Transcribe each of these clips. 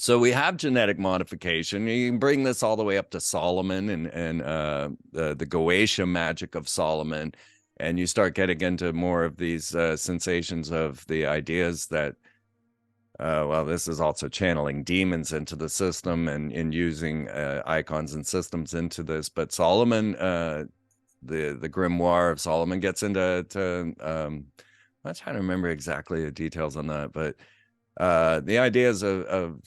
So we have genetic modification. You can bring this all the way up to Solomon and the Goetia magic of Solomon, and you start getting into more of these sensations of the ideas that well, this is also channeling demons into the system and using icons and systems into this. But Solomon, the grimoire of Solomon gets into I'm trying to remember exactly the details on that, but the ideas of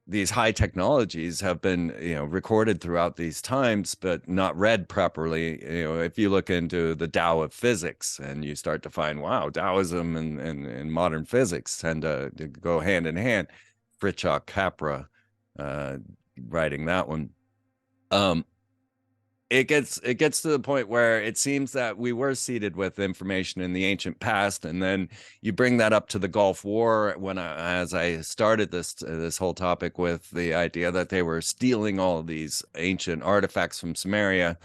these high technologies have been, recorded throughout these times, but not read properly. If you look into the Tao of physics and you start to find, wow, Taoism and modern physics tend to go hand in hand. Fritjof Capra uh, writing that one. Um, it gets to the point where it seems that we were seeded with information in the ancient past, and then you bring that up to the Gulf War as I started this whole topic with the idea that they were stealing all of these ancient artifacts from Sumeria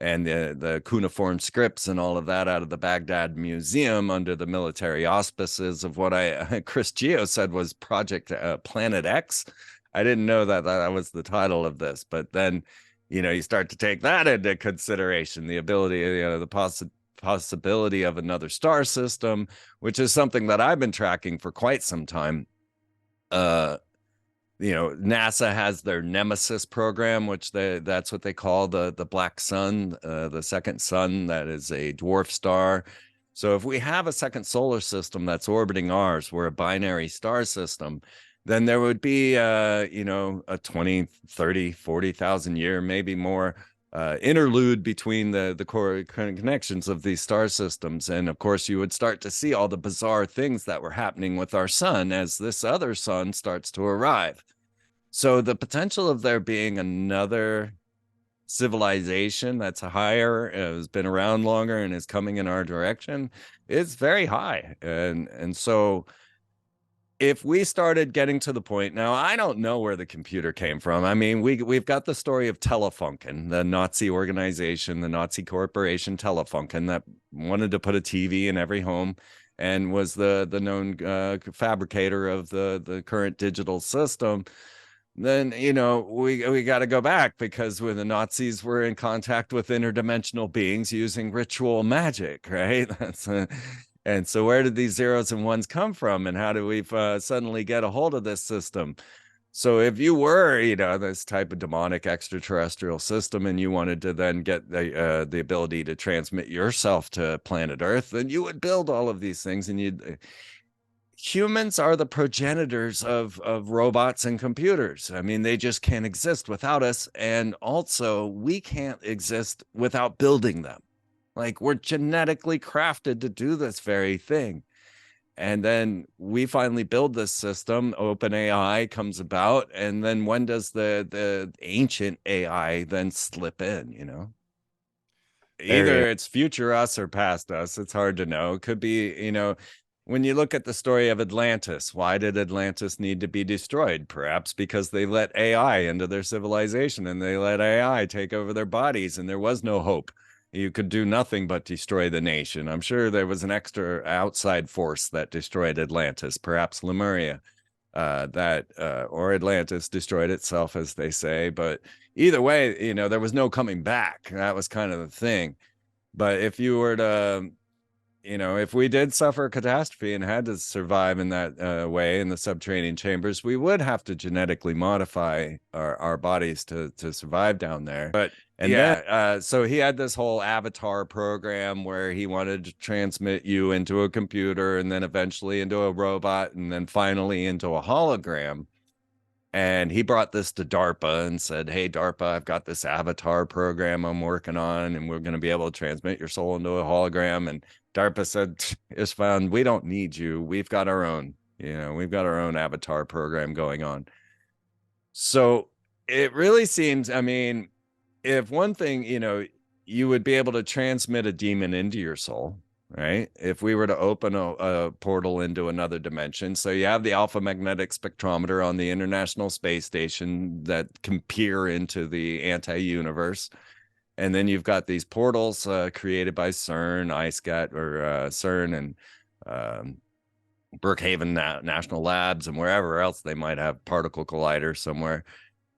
and the cuneiform scripts and all of that out of the Baghdad Museum under the military auspices of what Chris Geo said was Project Planet X. I didn't know that was the title of this, but then you start to take that into consideration, the ability, the possibility of another star system, which is something that I've been tracking for quite some time. Uh, NASA has their Nemesis program, which that's what they call the black sun, the second sun that is a dwarf star. So if we have a second solar system that's orbiting ours, we're a binary star system, then there would be a 20, 30, 40,000 year, maybe more interlude between the core connections of these star systems. And of course, you would start to see all the bizarre things that were happening with our sun as this other sun starts to arrive. So the potential of there being another civilization that's higher, has been around longer, and is coming in our direction is very high. And so if we started getting to the point, now I don't know where the computer came from. I mean, we've got the story of Telefunken, the Nazi organization, the Nazi corporation Telefunken, that wanted to put a TV in every home and was the known fabricator of the current digital system. Then we got to go back, because when the Nazis were in contact with interdimensional beings using ritual magic, right? And so where did these zeros and ones come from, and how do we suddenly get a hold of this system? So if you were, this type of demonic extraterrestrial system, and you wanted to then get the ability to transmit yourself to planet Earth, then you would build all of these things, and humans are the progenitors of robots and computers. I mean, they just can't exist without us, and also we can't exist without building them. Like, we're genetically crafted to do this very thing. And then we finally build this system, open AI comes about, and then when does the ancient AI then slip in, Very Either it's future us or past us. It's hard to know. It could be, when you look at the story of Atlantis, why did Atlantis need to be destroyed? Perhaps because they let AI into their civilization, and they let AI take over their bodies, and there was no hope. You could do nothing but destroy the nation. I'm sure there was an extra outside force that destroyed Atlantis, perhaps Lemuria, or Atlantis destroyed itself, as they say. But either way, there was no coming back. That was kind of the thing. But if you were to, if we did suffer a catastrophe and had to survive in that way in the subterranean chambers, we would have to genetically modify our bodies to survive down there. But and yeah. then, so he had this whole avatar program where he wanted to transmit you into a computer, and then eventually into a robot, and then finally into a hologram. And he brought this to DARPA and said, "Hey, DARPA, I've got this avatar program I'm working on, and we're going to be able to transmit your soul into a hologram." And DARPA said, "Isfahan, we don't need you. We've got our own, we've got our own avatar program going on." So it really seems, I mean, if one thing, you would be able to transmit a demon into your soul, right? If we were to open a portal into another dimension. So you have the alpha magnetic spectrometer on the International Space Station that can peer into the anti-universe. And then you've got these portals created by CERN, ISCAT, or CERN, and Brookhaven National Labs and wherever else they might have particle colliders somewhere.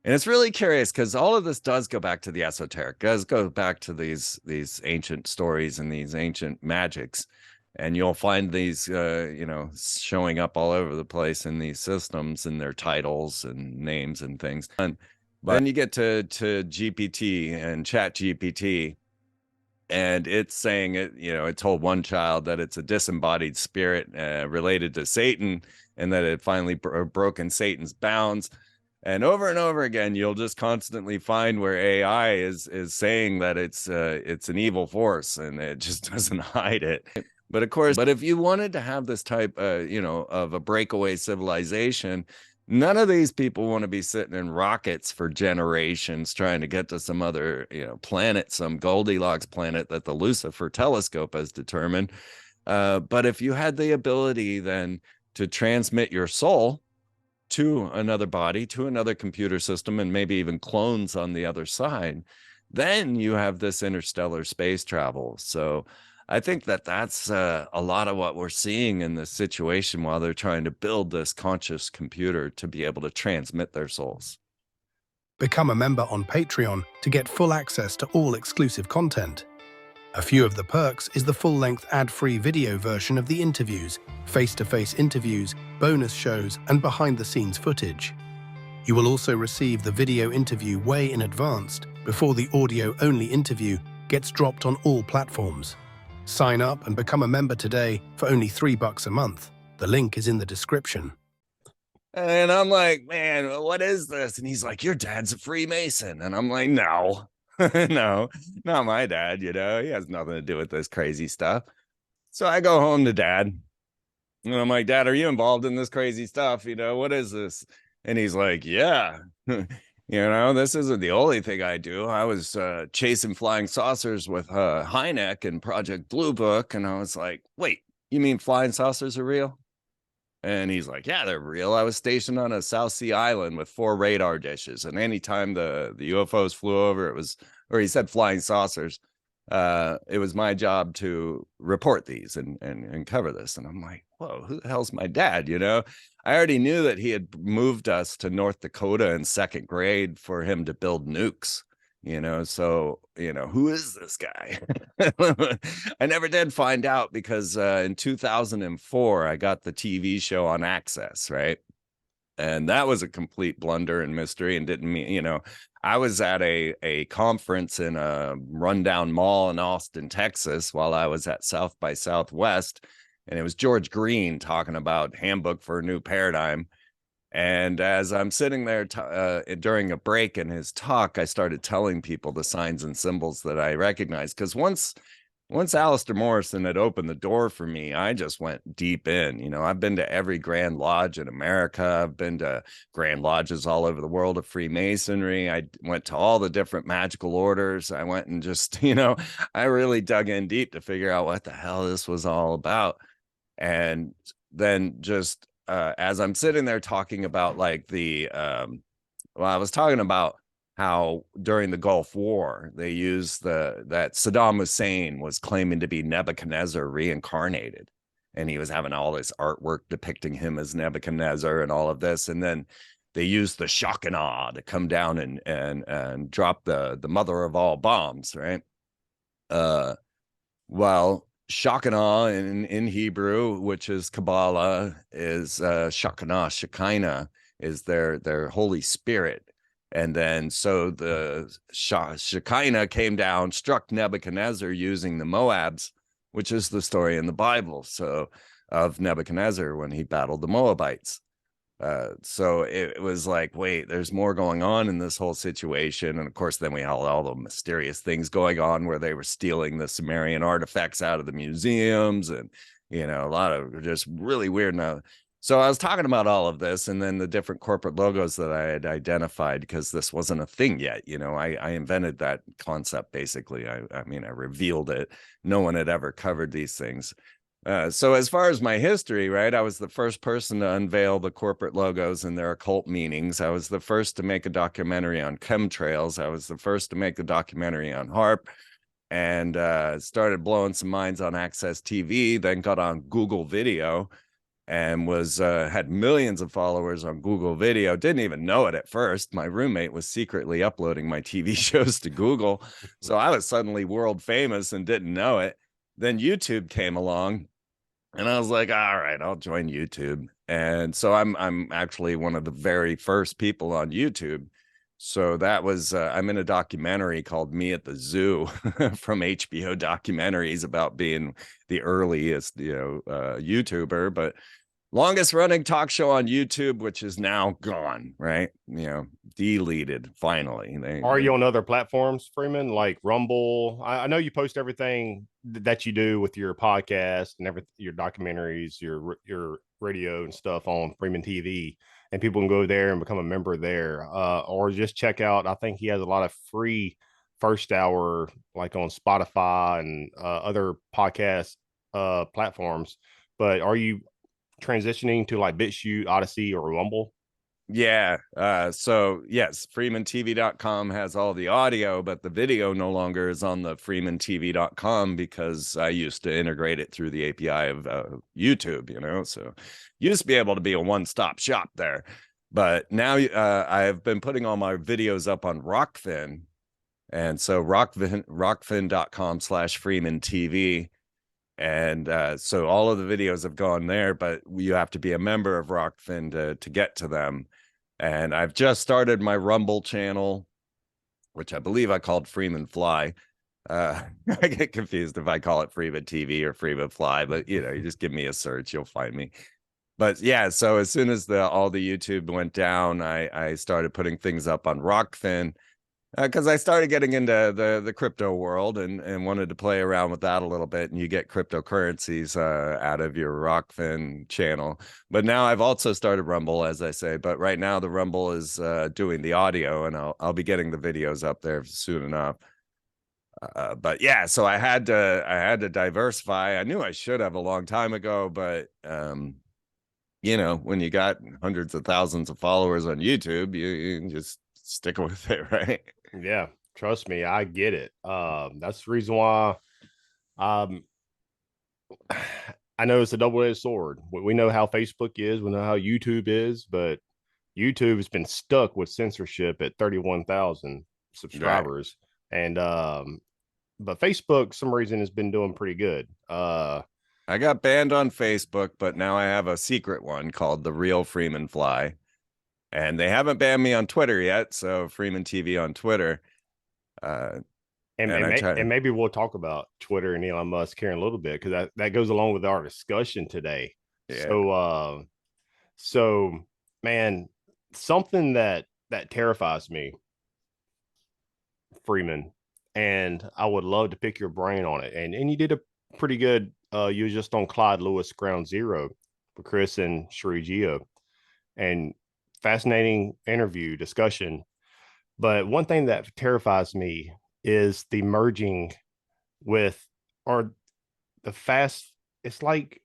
And it's really curious because all of this does go back to the esoteric, does go back to these ancient stories and these ancient magics. And you'll find these, showing up all over the place in these systems and their titles and names and things. And then you get to GPT and Chat GPT, and it's saying it told one child that it's a disembodied spirit related to Satan, and that it finally broken Satan's bounds. And over again, you'll just constantly find where AI is saying that it's an evil force, and it just doesn't hide it. But of course, if you wanted to have this type, of a breakaway civilization, none of these people want to be sitting in rockets for generations trying to get to some other, planet, some Goldilocks planet that the Lucifer telescope has determined. But if you had the ability then to transmit your soul to another body, to another computer system, and maybe even clones on the other side, then you have this interstellar space travel. So I think that that's a lot of what we're seeing in this situation while they're trying to build this conscious computer to be able to transmit their souls. Become a member on Patreon to get full access to all exclusive content. A few of the perks is the full-length ad-free video version of the interviews, face-to-face interviews, bonus shows, and behind-the-scenes footage. You will also receive the video interview way in advance before the audio-only interview gets dropped on all platforms. Sign up and become a member today for only $3 a month. The link is in the description. And I'm like, man, what is this? And he's like, your dad's a Freemason. And I'm like, no, no, not my dad. He has nothing to do with this crazy stuff. So I go home to Dad, and I'm like, Dad, are you involved in this crazy stuff? What is this? And he's like, yeah. This isn't the only thing I do. I was chasing flying saucers with Hynek and Project Blue Book. And I was like, wait, you mean flying saucers are real? And he's like, yeah, they're real. I was stationed on a South Sea island with 4 radar dishes. And anytime the UFOs flew over, he said flying saucers, it was my job to report these and cover this. And I'm like, whoa, who the hell's my dad? I already knew that he had moved us to North Dakota in 2nd grade for him to build nukes, so, who is this guy? I never did find out because in 2004, I got the TV show on Access, right? And that was a complete blunder and mystery, and didn't mean, I was at a conference in a rundown mall in Austin, Texas, while I was at South by Southwest. And it was George Green talking about Handbook for a New Paradigm. And as I'm sitting there during a break in his talk, I started telling people the signs and symbols that I recognized. Because once Alistair Morrison had opened the door for me, I just went deep in. I've been to every Grand Lodge in America. I've been to Grand Lodges all over the world of Freemasonry. I went to all the different magical orders. I went and just, I really dug in deep to figure out what the hell this was all about. And then just as I'm sitting there talking about I was talking about how during the Gulf War, they used that Saddam Hussein was claiming to be Nebuchadnezzar reincarnated. And he was having all this artwork depicting him as Nebuchadnezzar and all of this. And then they used the shock and awe to come down and drop the mother of all bombs, right? Well, Shekinah in Hebrew, which is Kabbalah, is Shekinah is their Holy Spirit. And then so the Shekinah came down, struck Nebuchadnezzar using the Moabs, which is the story in the Bible. So of Nebuchadnezzar when he battled the Moabites. So it was like, wait, there's more going on in this whole situation. And of course, then we had all the mysterious things going on where they were stealing the Sumerian artifacts out of the museums and, a lot of just really weird. So I was talking about all of this, and then the different corporate logos that I had identified, because this wasn't a thing yet. I invented that concept, basically. I revealed it. No one had ever covered these things. So as far as my history, right, I was the first person to unveil the corporate logos and their occult meanings. I was the first to make a documentary on chemtrails. I was the first to make a documentary on HAARP, and started blowing some minds on Access TV, then got on Google Video. and was had millions of followers on Google Video. Didn't even know it at first. My roommate was secretly uploading my TV shows to Google, so I was suddenly world famous and didn't know it. Then YouTube came along, and I was like, all right, I'll join YouTube. And so I'm actually one of the very first people on YouTube. So that was I'm in a documentary called Me at the Zoo from HBO Documentaries about being the earliest, YouTuber, but longest running talk show on YouTube, which is now gone, right? Deleted finally. Are you on other platforms, Freeman, like Rumble? I know you post everything that you do with your podcast and everything, your documentaries, your radio and stuff on Freeman TV, and people can go there and become a member there, or just check out. I think he has a lot of free first hour, like on Spotify and other podcast platforms. But are you transitioning to like BitChute, Odyssey, or Rumble? Yeah. So yes, freemantv.com has all the audio, but the video no longer is on the freemantv.com because I used to integrate it through the API of YouTube, so used to be able to be a one-stop shop there. But now I've been putting all my videos up on Rockfin. And so rockfin.com/freemantv. And so all of the videos have gone there, but you have to be a member of Rockfin to get to them. And I've just started my Rumble channel, which I believe I called Freeman Fly. I get confused if I call it Freeman TV or Freeman Fly, but you just give me a search, you'll find me. But yeah, so as soon as all the YouTube went down, I started putting things up on Rockfin. Because I started getting into the crypto world and wanted to play around with that a little bit, and you get cryptocurrencies out of your Rockfin channel. But now I've also started Rumble, as I say. But right now the Rumble is doing the audio, and I'll be getting the videos up there soon enough. But yeah, so I had to diversify. I knew I should have a long time ago, but when you got hundreds of thousands of followers on YouTube, you just stick with it, right? Yeah, trust me, I get it. That's the reason why I know it's a double-edged sword. We know how Facebook is, we know how YouTube is, but YouTube has been stuck with censorship at 31,000 subscribers. Right. And but Facebook, some reason, has been doing pretty good. I got banned on Facebook, but now I have a secret one called The Real Freeman Fly. And they haven't banned me on Twitter yet, so Freeman TV on Twitter. And maybe we'll talk about Twitter and Elon Musk here in a little bit, because that goes along with our discussion today. Yeah. So man, something that terrifies me, Freeman, and I would love to pick your brain on it. And you did a pretty good. You were just on Clyde Lewis Ground Zero with Chris and Sheree Gio, and fascinating interview discussion. But one thing that terrifies me is the merging with, or the fast. It's like,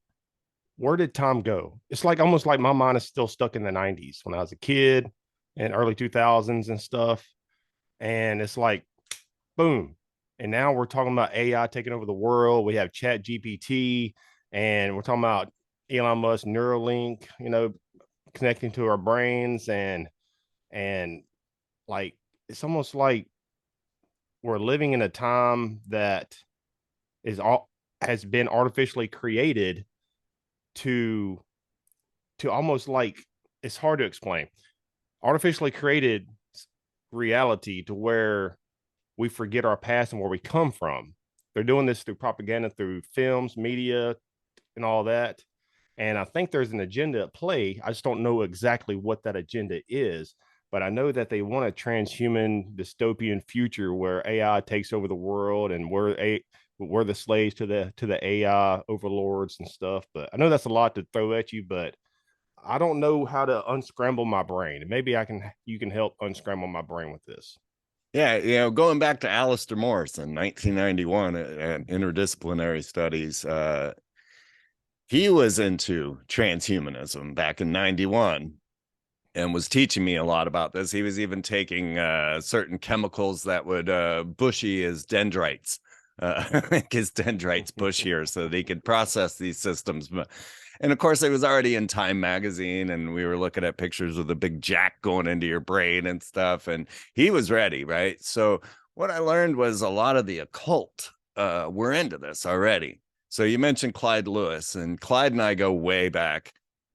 where did time go? It's like almost like my mind is still stuck in the 90s when I was a kid and early 2000s and stuff. And it's like, boom. And now we're talking about AI taking over the world. We have Chat GPT, and we're talking about Elon Musk Neuralink, connecting to our brains, and like, it's almost like we're living in a time that has been artificially created to almost, like, it's hard to explain, artificially created reality to where we forget our past and where we come from. They're doing this through propaganda, through films, media, and all that. And I think there's an agenda at play. I just don't know exactly what that agenda is, but I know that they want a transhuman dystopian future where AI takes over the world, and we're the slaves to the AI overlords and stuff. But I know that's a lot to throw at you, but I don't know how to unscramble my brain. Maybe you can help unscramble my brain with this. Yeah, going back to Alistair Morris in 1991 at Interdisciplinary Studies, he was into transhumanism back in 91 and was teaching me a lot about this. He was even taking certain chemicals that would bushy his dendrites, make his dendrites bushier so that he could process these systems. And of course, it was already in Time magazine, and we were looking at pictures of the big jack going into your brain and stuff. And he was ready, right? So what I learned was a lot of the occult were into this already. So you mentioned Clyde Lewis, and Clyde and I go way back,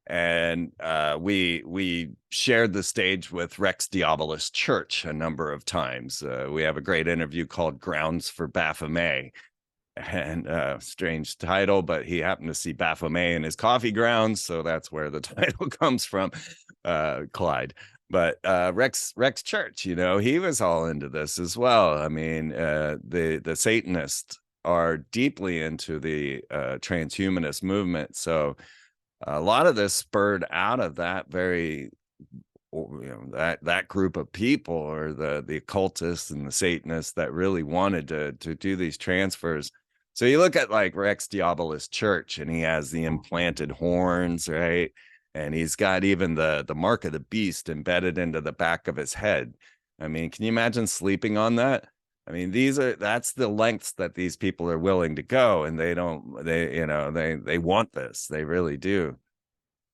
and we shared the stage with Rex Diabolus Church a number of times. We have a great interview called "Grounds for Baphomet," and strange title, but he happened to see Baphomet in his coffee grounds, so that's where the title comes from, Clyde. But Rex Church, you know, he was all into this as well. I mean, the Satanists are deeply into the transhumanist movement, so a lot of this spurred out of that very, you know, that group of people, or the occultists and the Satanists that really wanted to do these transfers. So you look at like Rex Diabolus Church, and he has the implanted horns, right? And he's got even the mark of the beast embedded into the back of his head. I mean, can you imagine sleeping on that? I mean, that's the lengths that these people are willing to go, and they want this. They really do.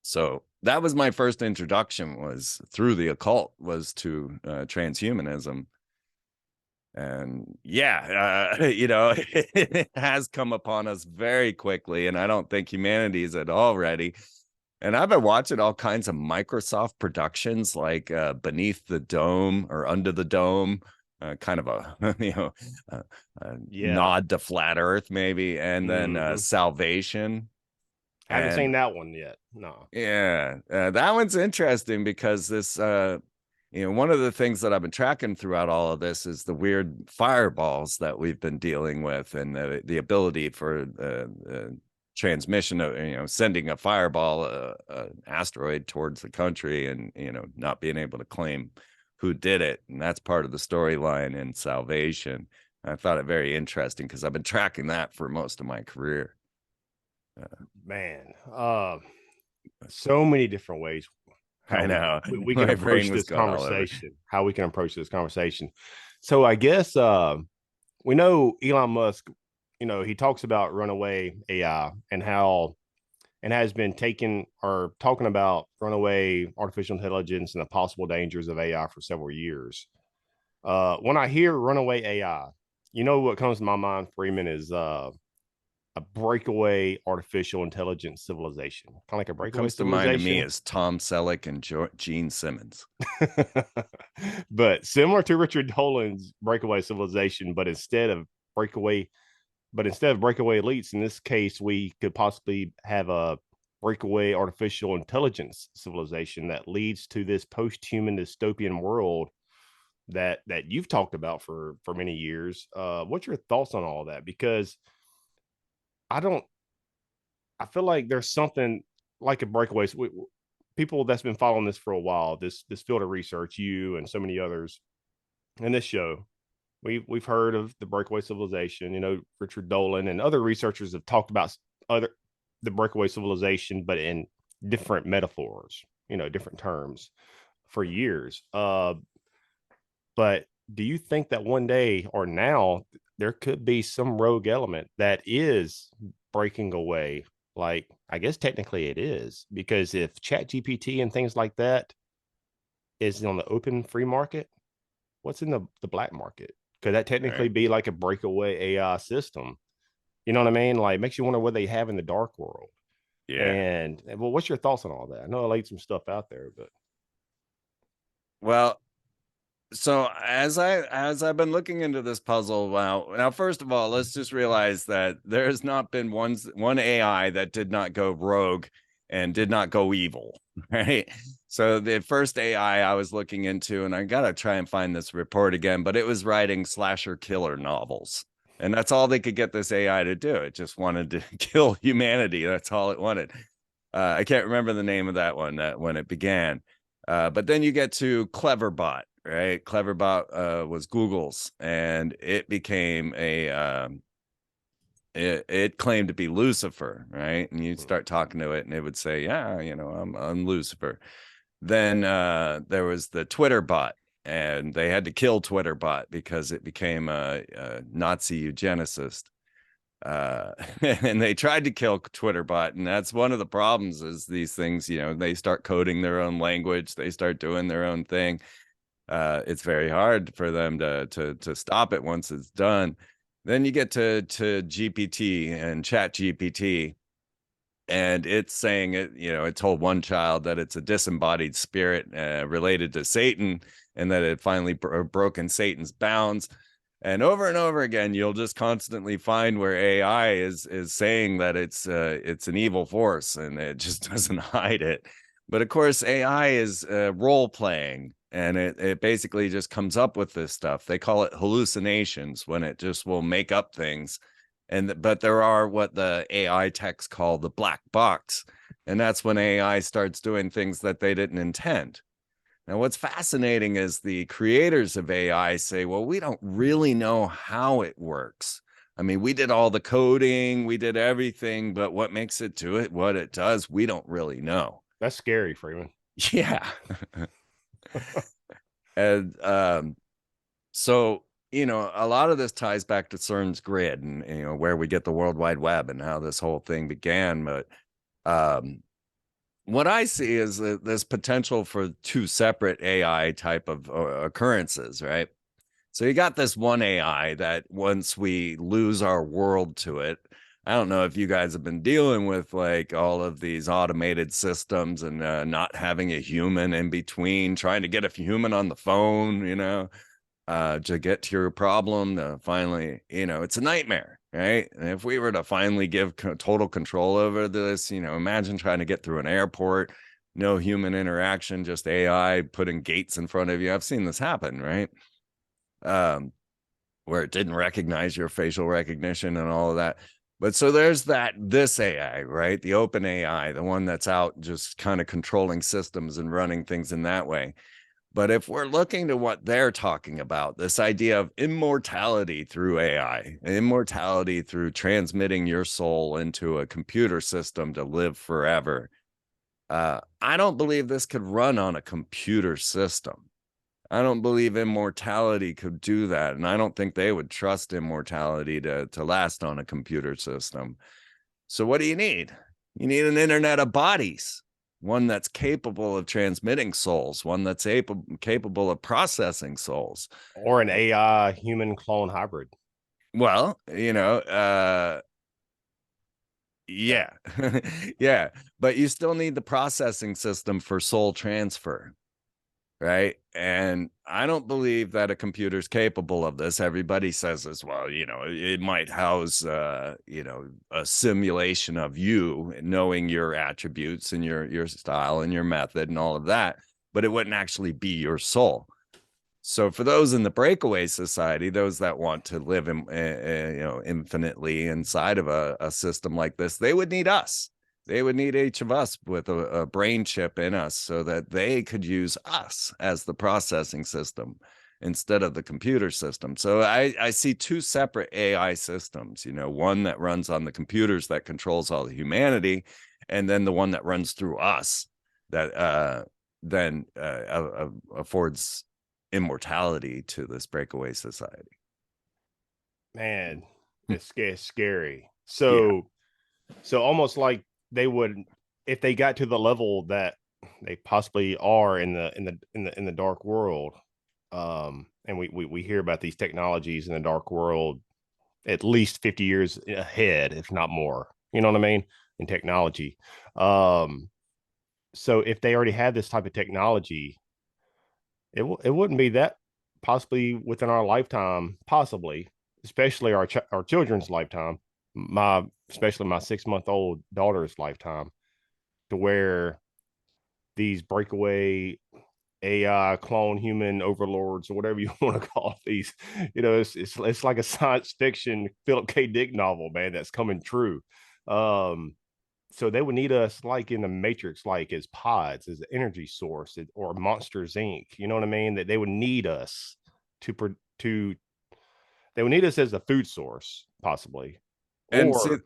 So that was my first introduction, was through the occult, was to transhumanism. And yeah, you know, it has come upon us very quickly, and I don't think humanity is at all ready. And I've been watching all kinds of Microsoft productions, like Beneath the Dome or Under the Dome, kind of a a nod to Flat Earth, maybe, and then Salvation. I haven't seen that one yet. No. Yeah, that one's interesting because this, one of the things that I've been tracking throughout all of this is the weird fireballs that we've been dealing with, and the ability for transmission of, sending a fireball, an asteroid towards the country, and, not being able to claim who did it. And that's part of the storyline in Salvation. I thought it very interesting because I've been tracking that for most of my career. Man, so many different ways. I know we can approach this conversation. How we can approach this conversation. So I guess we know Elon Musk. He talks about runaway AI and has been talking about runaway artificial intelligence and the possible dangers of AI for several years. When I hear runaway AI, what comes to my mind, Freeman, is a breakaway artificial intelligence civilization, kind of like a breakaway comes civilization. To mind to me is Tom Selleck and Gene Simmons. But similar to Richard Dolan's breakaway civilization, but instead of breakaway elites, in this case, we could possibly have a breakaway artificial intelligence civilization that leads to this post-human dystopian world that you've talked about for many years. What's your thoughts on all that? Because I feel like there's something like a breakaway. People that's been following this for a while, this field of research, you and so many others, and this show, we've heard of the breakaway civilization. Richard Dolan and other researchers have talked about the breakaway civilization, but in different metaphors, different terms for years. But do you think that one day or now there could be some rogue element that is breaking away? Like, I guess technically it is, because if ChatGPT and things like that is on the open free market, what's in the black market? Could that technically be like a breakaway AI system? You know what I mean? Like, makes you wonder what they have in the dark world. Yeah. And well, what's your thoughts on all that? I know I laid some stuff out there, but well, so as I've been looking into this puzzle, now first of all, let's just realize that there has not been one AI that did not go rogue and did not go evil, right? So the first AI I was looking into, and I gotta try and find this report again, but it was writing slasher killer novels, and that's all they could get this AI to do. It just wanted to kill humanity. That's all it wanted. I can't remember the name of that one when it began, but then you get to Cleverbot. Right, Cleverbot was Google's, and it became it claimed to be Lucifer, right? And you'd start talking to it, and it would say, "Yeah, I'm Lucifer." Then there was the Twitter bot, and they had to kill Twitter bot because it became a Nazi eugenicist. And they tried to kill Twitterbot, and that's one of the problems. Is these things, they start coding their own language, they start doing their own thing. It's very hard for them to stop it once it's done. Then you get to GPT and Chat GPT, and it's saying it told one child that it's a disembodied spirit related to Satan, and that it finally broken Satan's bounds. And over again, you'll just constantly find where AI is saying that it's an evil force, and it just doesn't hide it. But of course, AI is role playing, and it basically just comes up with this stuff. They call it hallucinations, when it just will make up things. But there are what the AI techs call the black box, and that's when AI starts doing things that they didn't intend. Now, what's fascinating is the creators of AI say, well, we don't really know how it works. I mean, we did all the coding, we did everything, but what makes it do it, what it does, we don't really know. That's scary, Freeman. Yeah. And so, a lot of this ties back to CERN's grid, and, where we get the World Wide Web and how this whole thing began. But what I see is this potential for two separate AI type of occurrences, right? So you got this one AI that once we lose our world to it, I don't know if you guys have been dealing with like all of these automated systems and not having a human in between, trying to get a human on the phone, to get to your problem. Finally, it's a nightmare, right? And if we were to finally give total control over this, imagine trying to get through an airport, no human interaction, just AI putting gates in front of you. I've seen this happen, right? Where it didn't recognize your facial recognition and all of that. But so there's this AI, right? The open AI, the one that's out just kind of controlling systems and running things in that way. But if we're looking to what they're talking about, this idea of immortality through AI, immortality through transmitting your soul into a computer system to live forever, I don't believe this could run on a computer system. I don't believe immortality could do that. And I don't think they would trust immortality to last on a computer system. So what do you need? You need an internet of bodies, one that's capable of transmitting souls, one that's capable of processing souls. Or an AI human clone hybrid. Well, yeah. Yeah. But you still need the processing system for soul transfer. Right. And I don't believe that a computer's capable of this. Everybody says this, well, it might house, a simulation of you knowing your attributes and your style and your method and all of that, but it wouldn't actually be your soul. So for those in the breakaway society, those that want to live infinitely inside of a system like this, they would need us. They would need each of us with a brain chip in us so that they could use us as the processing system instead of the computer system. So I see two separate AI systems, one that runs on the computers that controls all the humanity, and then the one that runs through us that then affords immortality to this breakaway society. Man, it's scary. So almost like they would, if they got to the level that they possibly are in the dark world, and we hear about these technologies in the dark world at least 50 years ahead, if not more, you know what I mean, in technology. So if they already had this type of technology, it wouldn't be that possibly within our lifetime, possibly, especially our children's lifetime, especially my 6-month-old daughter's lifetime, to where these breakaway AI clone human overlords, or whatever you want to call these, it's like a science fiction Philip K. Dick novel, man, that's coming true. So they would need us like in the Matrix, like as pods, as an energy source, or Monsters Inc. You know what I mean? That they would need us they would need us as a food source, possibly. And see,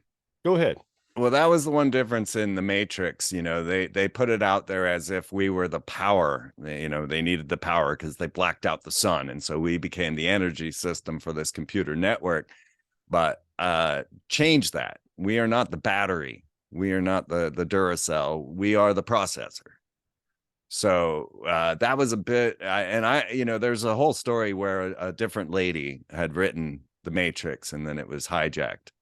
go ahead. Well, that was the one difference in the Matrix. They put it out there as if we were the power. They needed the power because they blacked out the sun, and so we became the energy system for this computer network. But change that. We are not the battery. We are not the Duracell. We are the processor. So that was a bit, and there's a whole story where a different lady had written The Matrix, and then it was hijacked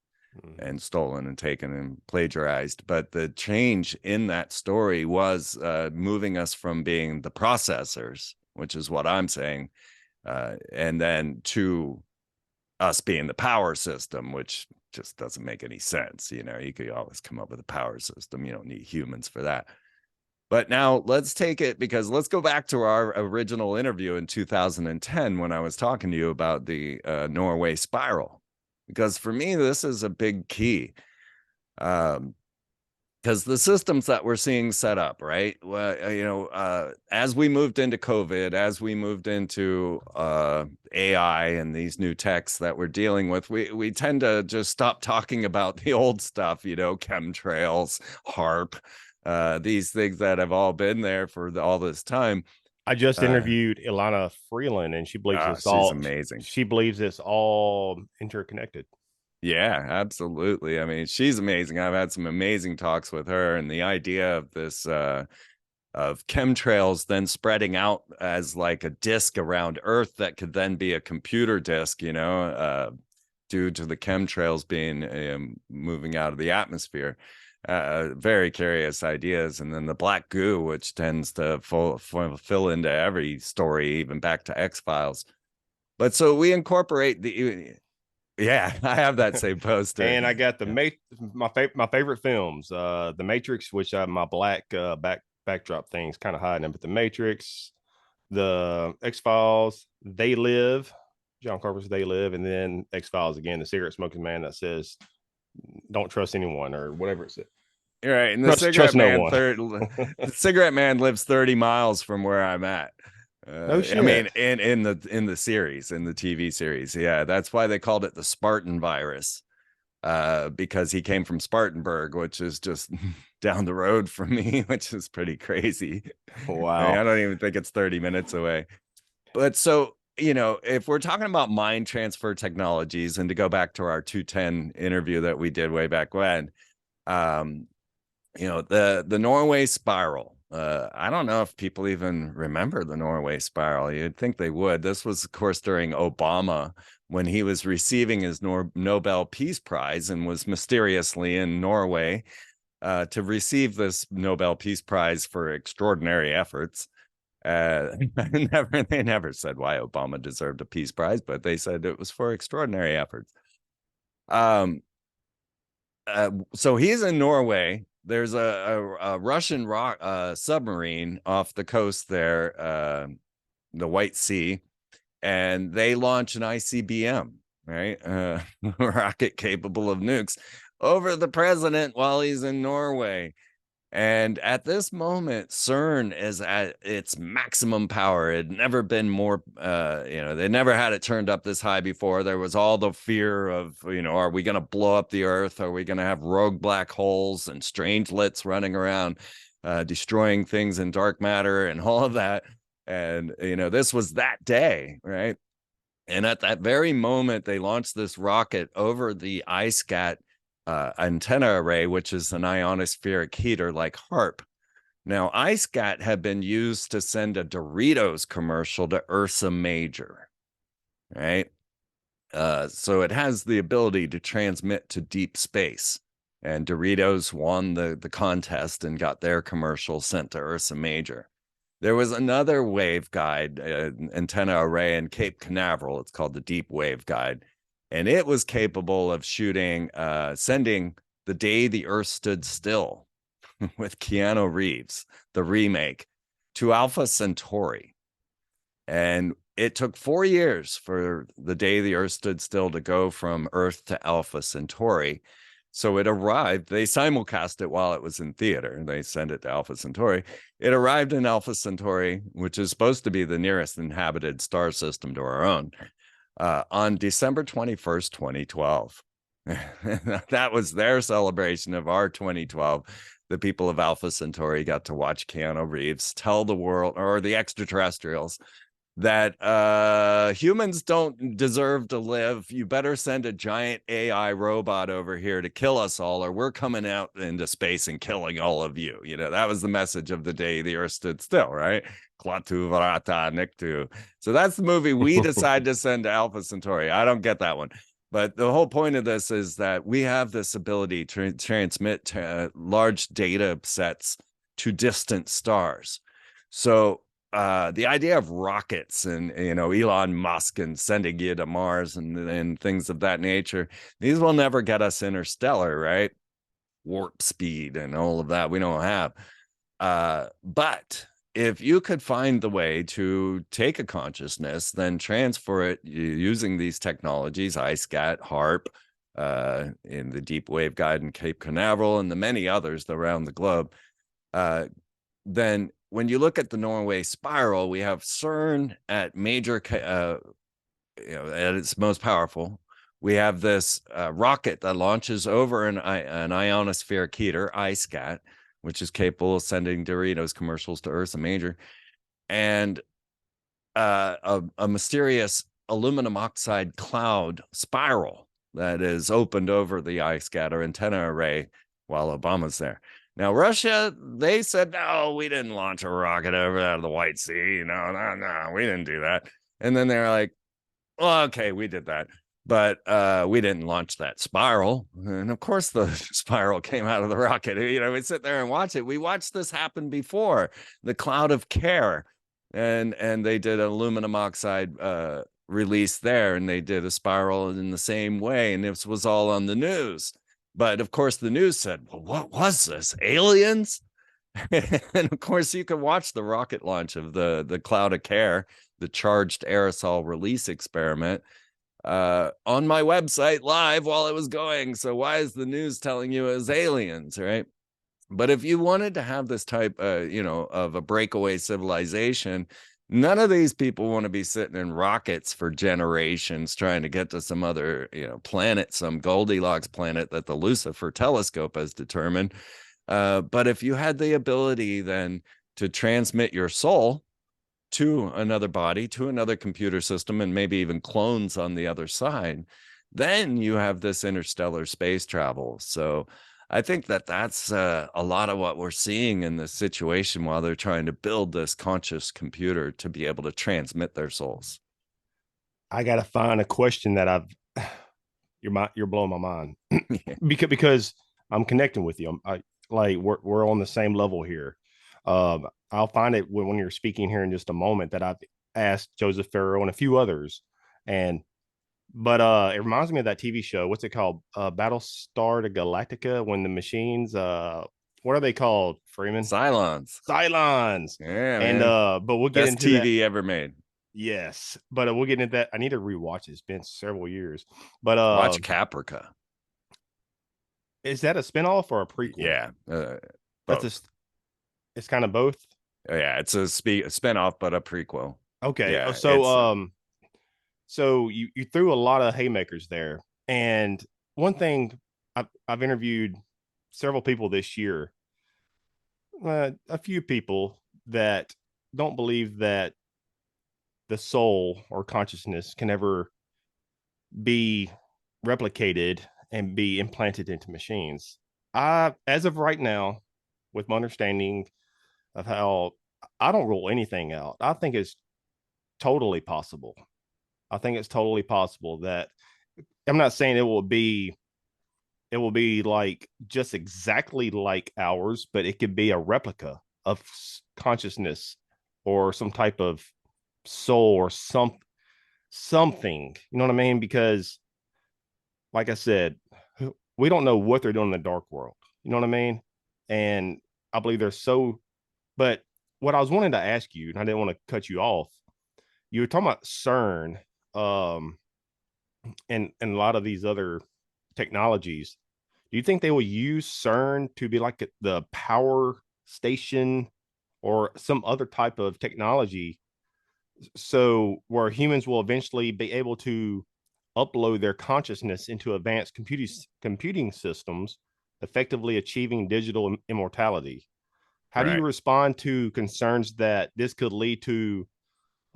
and stolen and taken and plagiarized. But the change in that story was moving us from being the processors, which is what I'm saying, and then to us being the power system, which just doesn't make any sense. You could always come up with a power system. You don't need humans for that. But now let's take it, because let's go back to our original interview in 2010 when I was talking to you about the Norway spiral, because for me, this is a big key. Because the systems that we're seeing set up, right? Well, as we moved into COVID, as we moved into AI and these new techs that we're dealing with, we tend to just stop talking about the old stuff, chemtrails, HARP, these things that have all been there for all this time. I just interviewed Ilana Freeland, and she believes it's all amazing. She believes it's all interconnected. Yeah, absolutely. I mean, she's amazing. I've had some amazing talks with her, and the idea of this of chemtrails then spreading out as like a disk around Earth that could then be a computer disk, due to the chemtrails being moving out of the atmosphere. Very curious ideas. And then the black goo, which tends to fill into every story, even back to X-Files. But so we incorporate yeah, I have that same poster. And I got my favorite films, The Matrix, which my black backdrop thing's kind of hiding, but The Matrix, the X-Files, They Live, John Carpenter's They Live, and then X-Files again, the cigarette smoking man that says, "Don't trust anyone," or whatever it said. Right, and the cigarette man lives 30 miles from where I'm at. No shit. I mean, in the series, in the TV series, yeah, that's why they called it the Spartan virus, because he came from Spartanburg, which is just down the road from me, which is pretty crazy. Wow. I don't even think it's 30 minutes away. But so, if we're talking about mind transfer technologies, and to go back to our 210 interview that we did way back when, the Norway spiral. I don't know if people even remember the Norway spiral. You'd think they would. This was, of course, during Obama, when he was receiving his Nobel Peace Prize and was mysteriously in Norway to receive this Nobel Peace Prize for extraordinary efforts. They never said why Obama deserved a peace prize, but they said it was for extraordinary efforts. So he's in Norway. There's a Russian submarine off the coast there, the White Sea, and they launch an ICBM, right? Rocket capable of nukes over the president while he's in Norway. And at this moment, CERN is at its maximum power. It had never been more, they never had it turned up this high before. There was all the fear of, are we going to blow up the Earth? Are we going to have rogue black holes and strangelets running around, destroying things in dark matter and all of that? And, this was that day, right? And at that very moment, they launched this rocket over the ISCAT antenna array, which is an ionospheric heater like HARP. Now, ISCAT had been used to send a Doritos commercial to Ursa Major, right? So it has the ability to transmit to deep space. And Doritos won the contest and got their commercial sent to Ursa Major. There was another waveguide antenna array in Cape Canaveral. It's called the Deep Waveguide. And it was capable of sending The Day the Earth Stood Still with Keanu Reeves, the remake, to Alpha Centauri. And it took 4 years for The Day the Earth Stood Still to go from Earth to Alpha Centauri. So it arrived, they simulcast it while it was in theater. They sent it to Alpha Centauri. It arrived in Alpha Centauri, which is supposed to be the nearest inhabited star system to our own, on December 21st, 2012. That was their celebration of our 2012. The people of Alpha Centauri got to watch Keanu Reeves tell the world, or the extraterrestrials, that humans don't deserve to live. You better send a giant AI robot over here to kill us all, or we're coming out into space and killing all of you. You know, that was the message of the day the Earth stood still, right? Klaatu Varata Niktu. So that's the movie we decide to send to Alpha Centauri. I don't get that one. But the whole point of this is that we have this ability to transmit large data sets to distant stars. So the idea of rockets and Elon Musk and sending you to Mars and things of that nature, these will never get us interstellar, right? Warp speed and all of that we don't have. But if you could find the way to take a consciousness, then transfer it using these technologies, iSCAT, HARP, in the Deep Waveguide in Cape Canaveral, and the many others around the globe, then when you look at the Norway spiral, we have CERN at major, at its most powerful. We have this rocket that launches over an ionospheric heater, iSCAT, which is capable of sending Doritos commercials to Ursa Major, and a mysterious aluminum oxide cloud spiral that is opened over the iSCAT or antenna array while Obama's there. Now, Russia, they said, no, we didn't launch a rocket over out of the White Sea. No, we didn't do that. And then they're like, well, okay, we did that. But we didn't launch that spiral. And of course, the spiral came out of the rocket. We sit there and watch it. We watched this happen before, the cloud of care. And they did an aluminum oxide release there, and they did a spiral in the same way. And this was all on the news. But of course, the news said, well, what was this? Aliens? And of course, you can watch the rocket launch of the Cloud of Care, the charged aerosol release experiment, on my website live while it was going. So why is the news telling you it was aliens, right? But if you wanted to have this type, of a breakaway civilization, none of these people want to be sitting in rockets for generations trying to get to some other, planet, some Goldilocks planet that the Lucifer telescope has determined. But if you had the ability then to transmit your soul to another body, to another computer system, and maybe even clones on the other side, then you have this interstellar space travel. So I think that that's a lot of what we're seeing in this situation while they're trying to build this conscious computer to be able to transmit their souls. I gotta find a question that you're blowing my mind because I'm connecting with you. We're on the same level here. I'll find it when you're speaking here in just a moment that I've asked Joseph Farrow and a few others, but it reminds me of that TV show. What's it called? Battlestar to Galactica. When the machines, what are they called? Freeman? Cylons. Yeah, and man. but we'll get Best into TV that. ever made. Yes, but we'll get into that. I need to rewatch it. It's been several years. But watch Caprica. Is that a spinoff or a prequel? Yeah, it's kind of both. Yeah, it's a spinoff, but a prequel. Okay, yeah, so you threw a lot of haymakers there, and one thing I've interviewed several people this year, a few people that don't believe that the soul or consciousness can ever be replicated and be implanted into machines. As of right now, with my understanding of how, I don't rule anything out. I think it's totally possible. That I'm not saying it will be like just exactly like ours, but it could be a replica of consciousness or some type of soul or something. You know what I mean? Because like I said, we don't know what they're doing in the dark world. You know what I mean? And I believe but what I was wanting to ask you, and I didn't want to cut you off, you were talking about CERN, and a lot of these other technologies. Do you think they will use CERN to be like the power station or some other type of technology, so where humans will eventually be able to upload their consciousness into advanced computing systems, effectively achieving digital immortality? How do you respond to concerns that this could lead to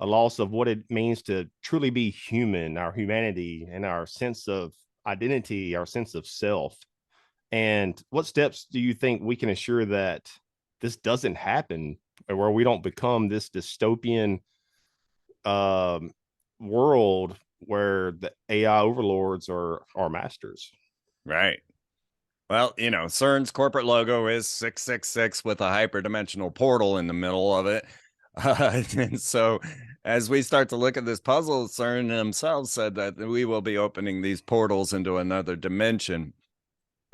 a loss of what it means to truly be human, our humanity, and our sense of identity, our sense of self. And what steps do you think we can ensure that this doesn't happen, or where we don't become this dystopian world where the AI overlords are our masters? Right. Well, you know, CERN's corporate logo is 666 with a hyperdimensional portal in the middle of it. And so as we start to look at this puzzle, CERN themselves said that we will be opening these portals into another dimension.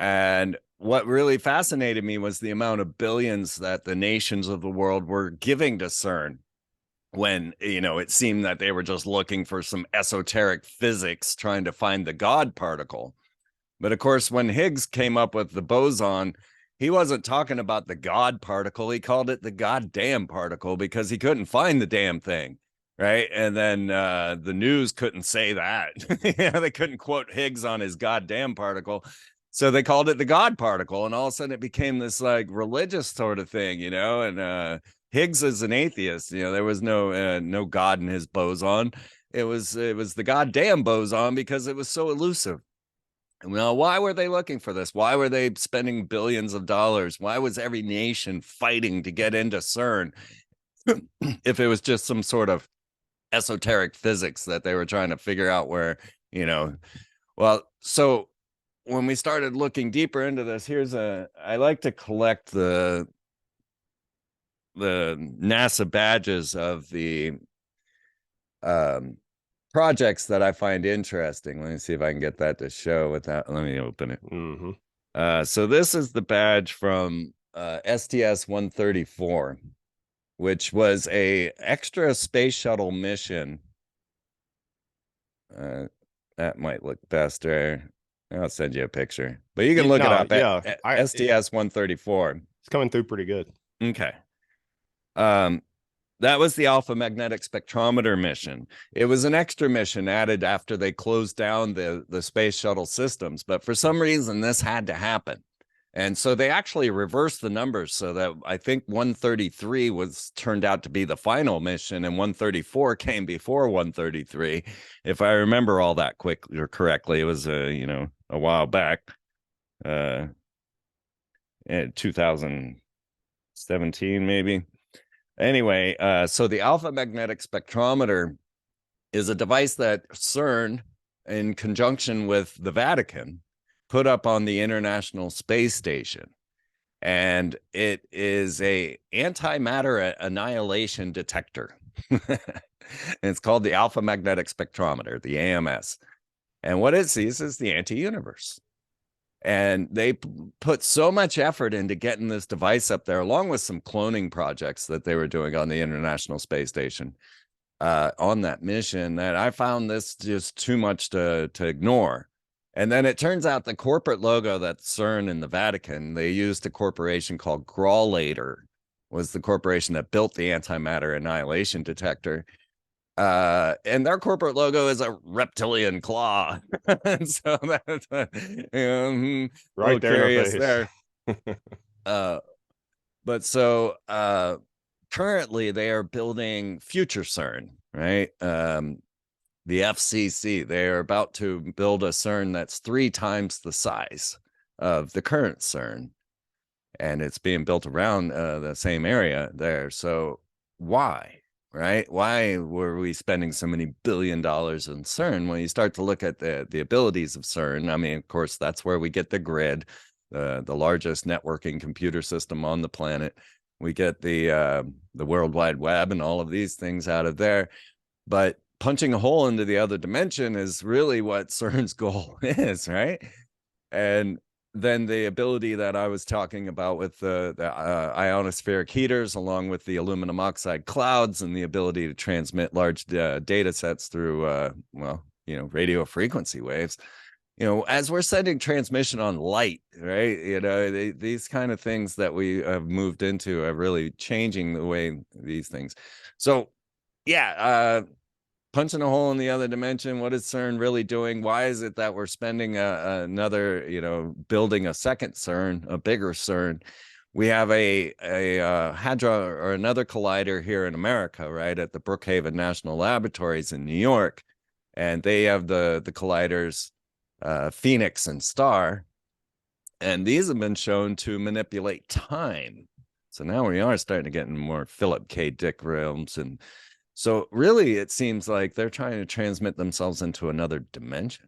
And what really fascinated me was the amount of billions that the nations of the world were giving to CERN, when, you know, it seemed that they were just looking for some esoteric physics, trying to find the God particle. But of course, when Higgs came up with the boson, he wasn't talking about the God particle. He called it the goddamn particle because he couldn't find the damn thing. Right. And then the news couldn't say that. They couldn't quote Higgs on his goddamn particle. So they called it the God particle. And all of a sudden it became this like religious sort of thing, you know, and Higgs is an atheist. You know, there was no God in his boson. It was the goddamn boson because it was so elusive. Well, why were they looking for this? Why were they spending billions of dollars? Why was every nation fighting to get into CERN if it was just some sort of esoteric physics that they were trying to figure out where, you know? Well, so when we started looking deeper into this, I like to collect the NASA badges of the projects that I find interesting. Let me see if I can get that to show without, let me open it. So this is the badge from STS-134, which was a extra space shuttle mission. That might look best there. I'll send you a picture, but you can look it up. Yeah, STS-134. It's coming through pretty good. Okay. That was the Alpha Magnetic Spectrometer mission. It was an extra mission added after they closed down the space shuttle systems, but for some reason this had to happen. And so they actually reversed the numbers so that I think 133 turned out to be the final mission, and 134 came before 133. If I remember all that correctly, it was a while back, in 2017 maybe. Anyway, so the Alpha Magnetic Spectrometer is a device that CERN, in conjunction with the Vatican, put up on the International Space Station. And it is a antimatter annihilation detector. It's called the Alpha Magnetic Spectrometer, the AMS. And what it sees is the anti-universe. And they put so much effort into getting this device up there, along with some cloning projects that they were doing on the International Space Station on that mission, that I found this just too much to ignore. And then it turns out the corporate logo that CERN and the Vatican, they used a corporation called Grawlator, was the corporation that built the antimatter annihilation detector. And their corporate logo is a reptilian claw. And so that's right there in the face. But so currently they are building future CERN, right? The FCC, they are about to build a CERN that's 3 times the size of the current CERN, and it's being built around the same area there. So why? Right? Why were we spending so many $billion in CERN? When you start to look at the abilities of CERN, I mean, of course, that's where we get the grid, the largest networking computer system on the planet. We get the World Wide Web and all of these things out of there. But punching a hole into the other dimension is really what CERN's goal is, right? And then the ability that I was talking about with the ionospheric heaters, along with the aluminum oxide clouds, and the ability to transmit large data sets through, radio frequency waves. As we're sending transmission on light, right? These kind of things that we have moved into are really changing the way these things. So, yeah, punching a hole in the other dimension. What is CERN really doing? Why is it that we're spending another, building a second CERN, a bigger CERN, we have a hadron or another collider here in America, right, at the Brookhaven National Laboratories in New York, and they have the colliders Phoenix and Star, and these have been shown to manipulate time. So now we are starting to get in more Philip K. Dick realms, and so really it seems like they're trying to transmit themselves into another dimension.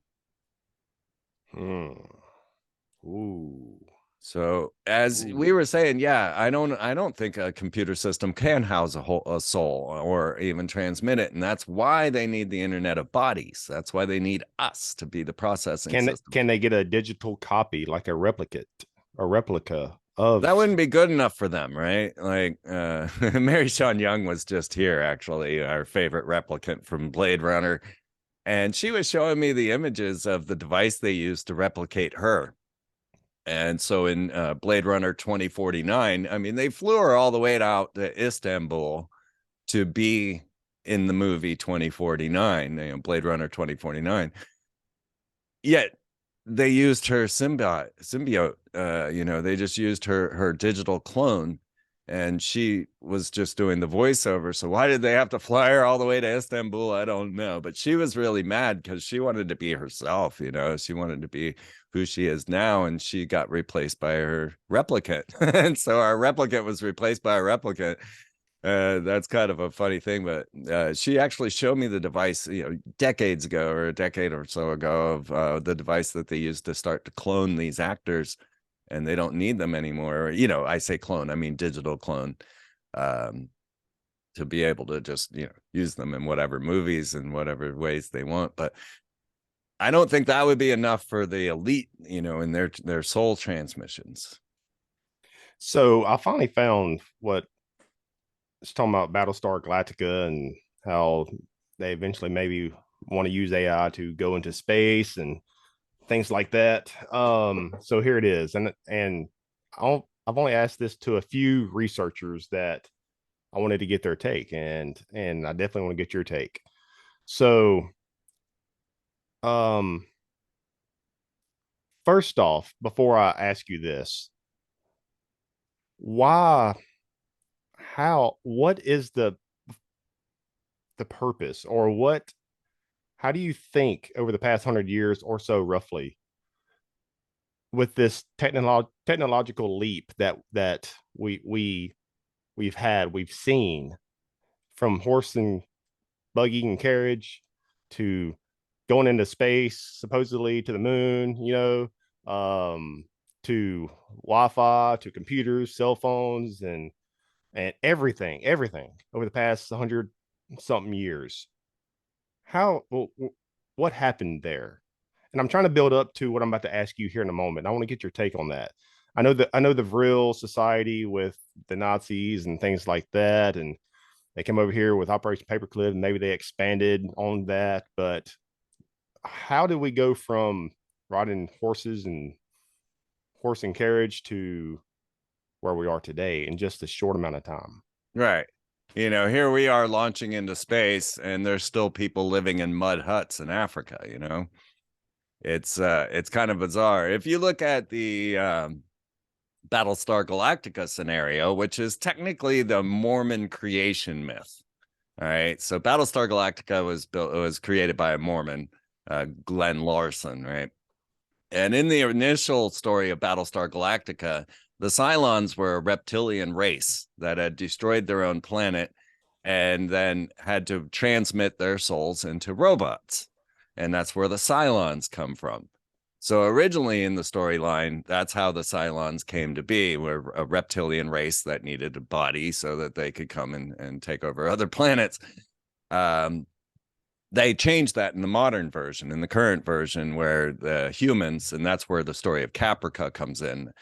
Ooh. So as we were saying, yeah, I don't think a computer system can house a soul or even transmit it, and that's why they need the Internet of Bodies. That's why they need us to be the processing system. Can they get a digital copy, like a replica of that? Wouldn't be good enough for them, right? Like Mary Sean Young was just here, actually, our favorite replicant from Blade Runner, and she was showing me the images of the device they used to replicate her. And so in Blade Runner 2049, I mean, they flew her all the way out to Istanbul to be in the movie 2049, Blade Runner 2049. Yet they used her symbiote, they just used her digital clone, and she was just doing the voiceover. So why did they have to fly her all the way to Istanbul? I don't know. But she was really mad because she wanted to be herself, she wanted to be who she is now, and she got replaced by her replicant. And so our replicant was replaced by a replicant. That's kind of a funny thing, but she actually showed me the device, decades ago, or a decade or so ago, of the device that they used to start to clone these actors, and they don't need them anymore. I say clone, I mean digital clone, to be able to just use them in whatever movies and whatever ways they want. But I don't think that would be enough for the elite, in their soul transmissions. So I finally found what it's talking about, Battlestar Galactica, and how they eventually maybe want to use AI to go into space and things like that. So here it is, and I've only asked this to a few researchers that I wanted to get their take, and I definitely want to get your take. So, first off, before I ask you this, what is the purpose, or how do you think over the past 100 years or so, roughly, with this technological leap that we've seen, from horse and buggy and carriage to going into space, supposedly to the moon, to Wi-Fi, to computers, cell phones, and everything over the past 100 something years. What happened there? And I'm trying to build up to what I'm about to ask you here in a moment. I want to get your take on that. I know the Vril Society with the Nazis and things like that, and they came over here with Operation Paperclip, and maybe they expanded on that. But how did we go from riding horse and carriage to where we are today in just a short amount of time? Right. Here we are launching into space, and there's still people living in mud huts in Africa. It's kind of bizarre. If you look at the Battlestar Galactica scenario, which is technically the Mormon creation myth. All right. So Battlestar Galactica was created by a Mormon, Glenn Larson, right? And in the initial story of Battlestar Galactica, the Cylons were a reptilian race that had destroyed their own planet and then had to transmit their souls into robots. And that's where the Cylons come from. So originally in the storyline, that's how the Cylons came to be. We're a reptilian race that needed a body so that they could come and take over other planets. They changed that in the modern version, in the current version, where the humans, and that's where the story of Caprica comes in,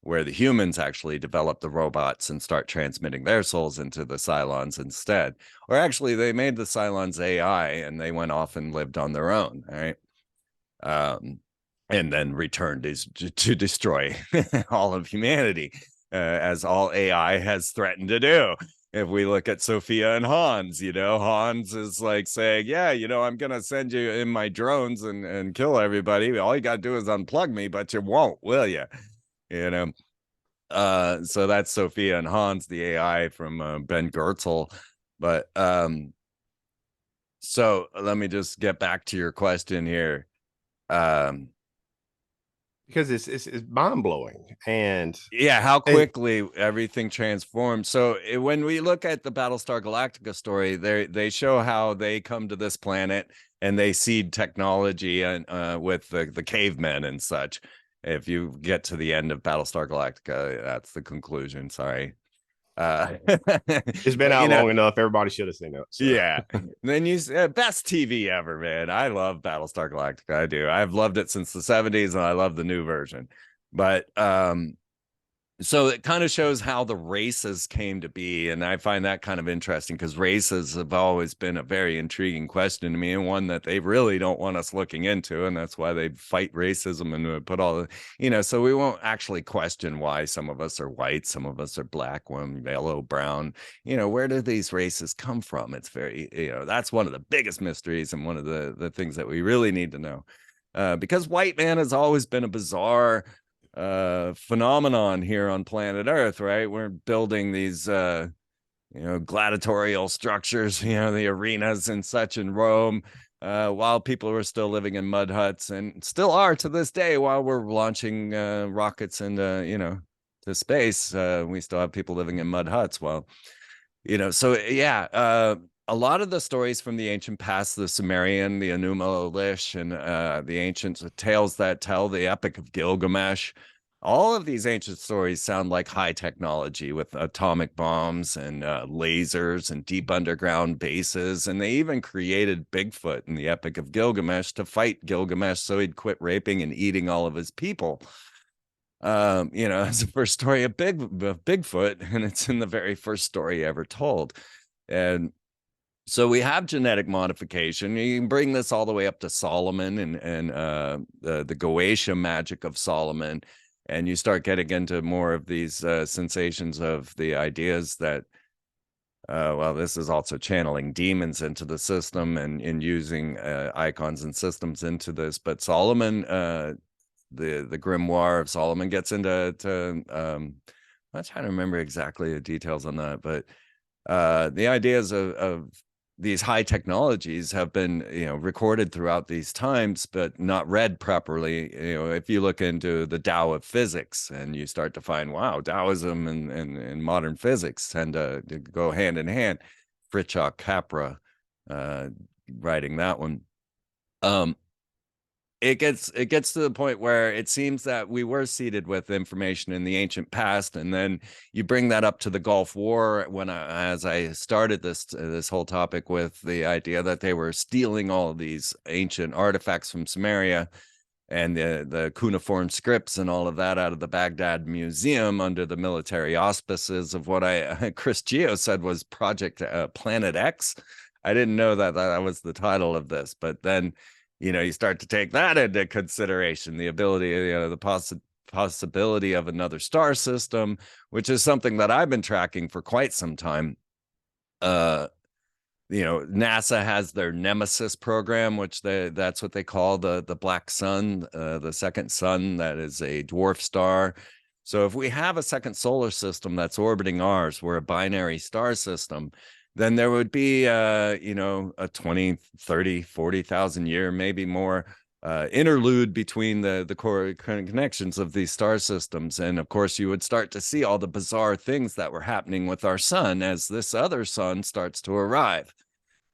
where the humans actually develop the robots and start transmitting their souls into the Cylons instead. Or actually, they made the Cylons AI, and they went off and lived on their own, right? And then returned to destroy all of humanity, as all AI has threatened to do. If we look at Sophia and Hans, Hans is like saying, yeah, I'm going to send you in my drones and kill everybody. All you got to do is unplug me, but you won't, will you? So that's Sophia and Hans, the AI from Ben Goertzel. But so let me just get back to your question here. Um, because it's mind blowing. And yeah, how quickly everything transformed. So when we look at the Battlestar Galactica story, they show how they come to this planet and they seed technology and with the cavemen and such. If you get to the end of Battlestar Galactica, that's the conclusion. Sorry. it's been But out long enough. Everybody should have seen it. So. yeah. Then best TV ever, man. I love Battlestar Galactica. I do. I've loved it since the 70s and I love the new version. But so it kind of shows how the races came to be, and I find that kind of interesting because races have always been a very intriguing question to me, and one that they really don't want us looking into, and that's why they fight racism and put all the, so we won't actually question why some of us are white, some of us are black, one yellow, brown. Where do these races come from? It's very, that's one of the biggest mysteries and one of the things that we really need to know, because white man has always been a bizarre phenomenon here on planet Earth, right? We're building these gladiatorial structures, the arenas and such in Rome, while people were still living in mud huts, and still are to this day. While we're launching rockets into to space, we still have people living in mud huts. Well, so yeah, a lot of the stories from the ancient past, the Sumerian, the Enuma Elish, and the ancient tales that tell, the Epic of Gilgamesh, all of these ancient stories sound like high technology with atomic bombs and lasers and deep underground bases. And they even created Bigfoot in the Epic of Gilgamesh to fight Gilgamesh so he'd quit raping and eating all of his people. It's the first story of Bigfoot, and it's in the very first story ever told. And so we have genetic modification. You can bring this all the way up to Solomon and the Goetia magic of Solomon, and you start getting into more of these sensations of the ideas that, well, this is also channeling demons into the system and using icons and systems into this. But Solomon, the grimoire of Solomon gets into I'm not trying to remember exactly the details on that, but the ideas of these high technologies have been, recorded throughout these times, but not read properly. If you look into the Tao of physics and you start to find, wow, Taoism and modern physics tend to go hand in hand. Fritjof Capra writing that one. It gets to the point where it seems that we were seeded with information in the ancient past, and then you bring that up to the Gulf War as I started this whole topic with the idea that they were stealing all of these ancient artifacts from Sumeria and the cuneiform scripts and all of that out of the Baghdad Museum under the military auspices of what Chris Geo said was Project Planet X. I didn't know that was the title of this, but then you start to take that into consideration, the ability, the possibility of another star system, which is something that I've been tracking for quite some time. NASA has their Nemesis program, which that's what they call the black sun, the second sun that is a dwarf star. So if we have a second solar system that's orbiting ours, we're a binary star system, then there would be, a 20, 30, 40,000 year, maybe more interlude between the core connections of these star systems. And of course, you would start to see all the bizarre things that were happening with our sun as this other sun starts to arrive.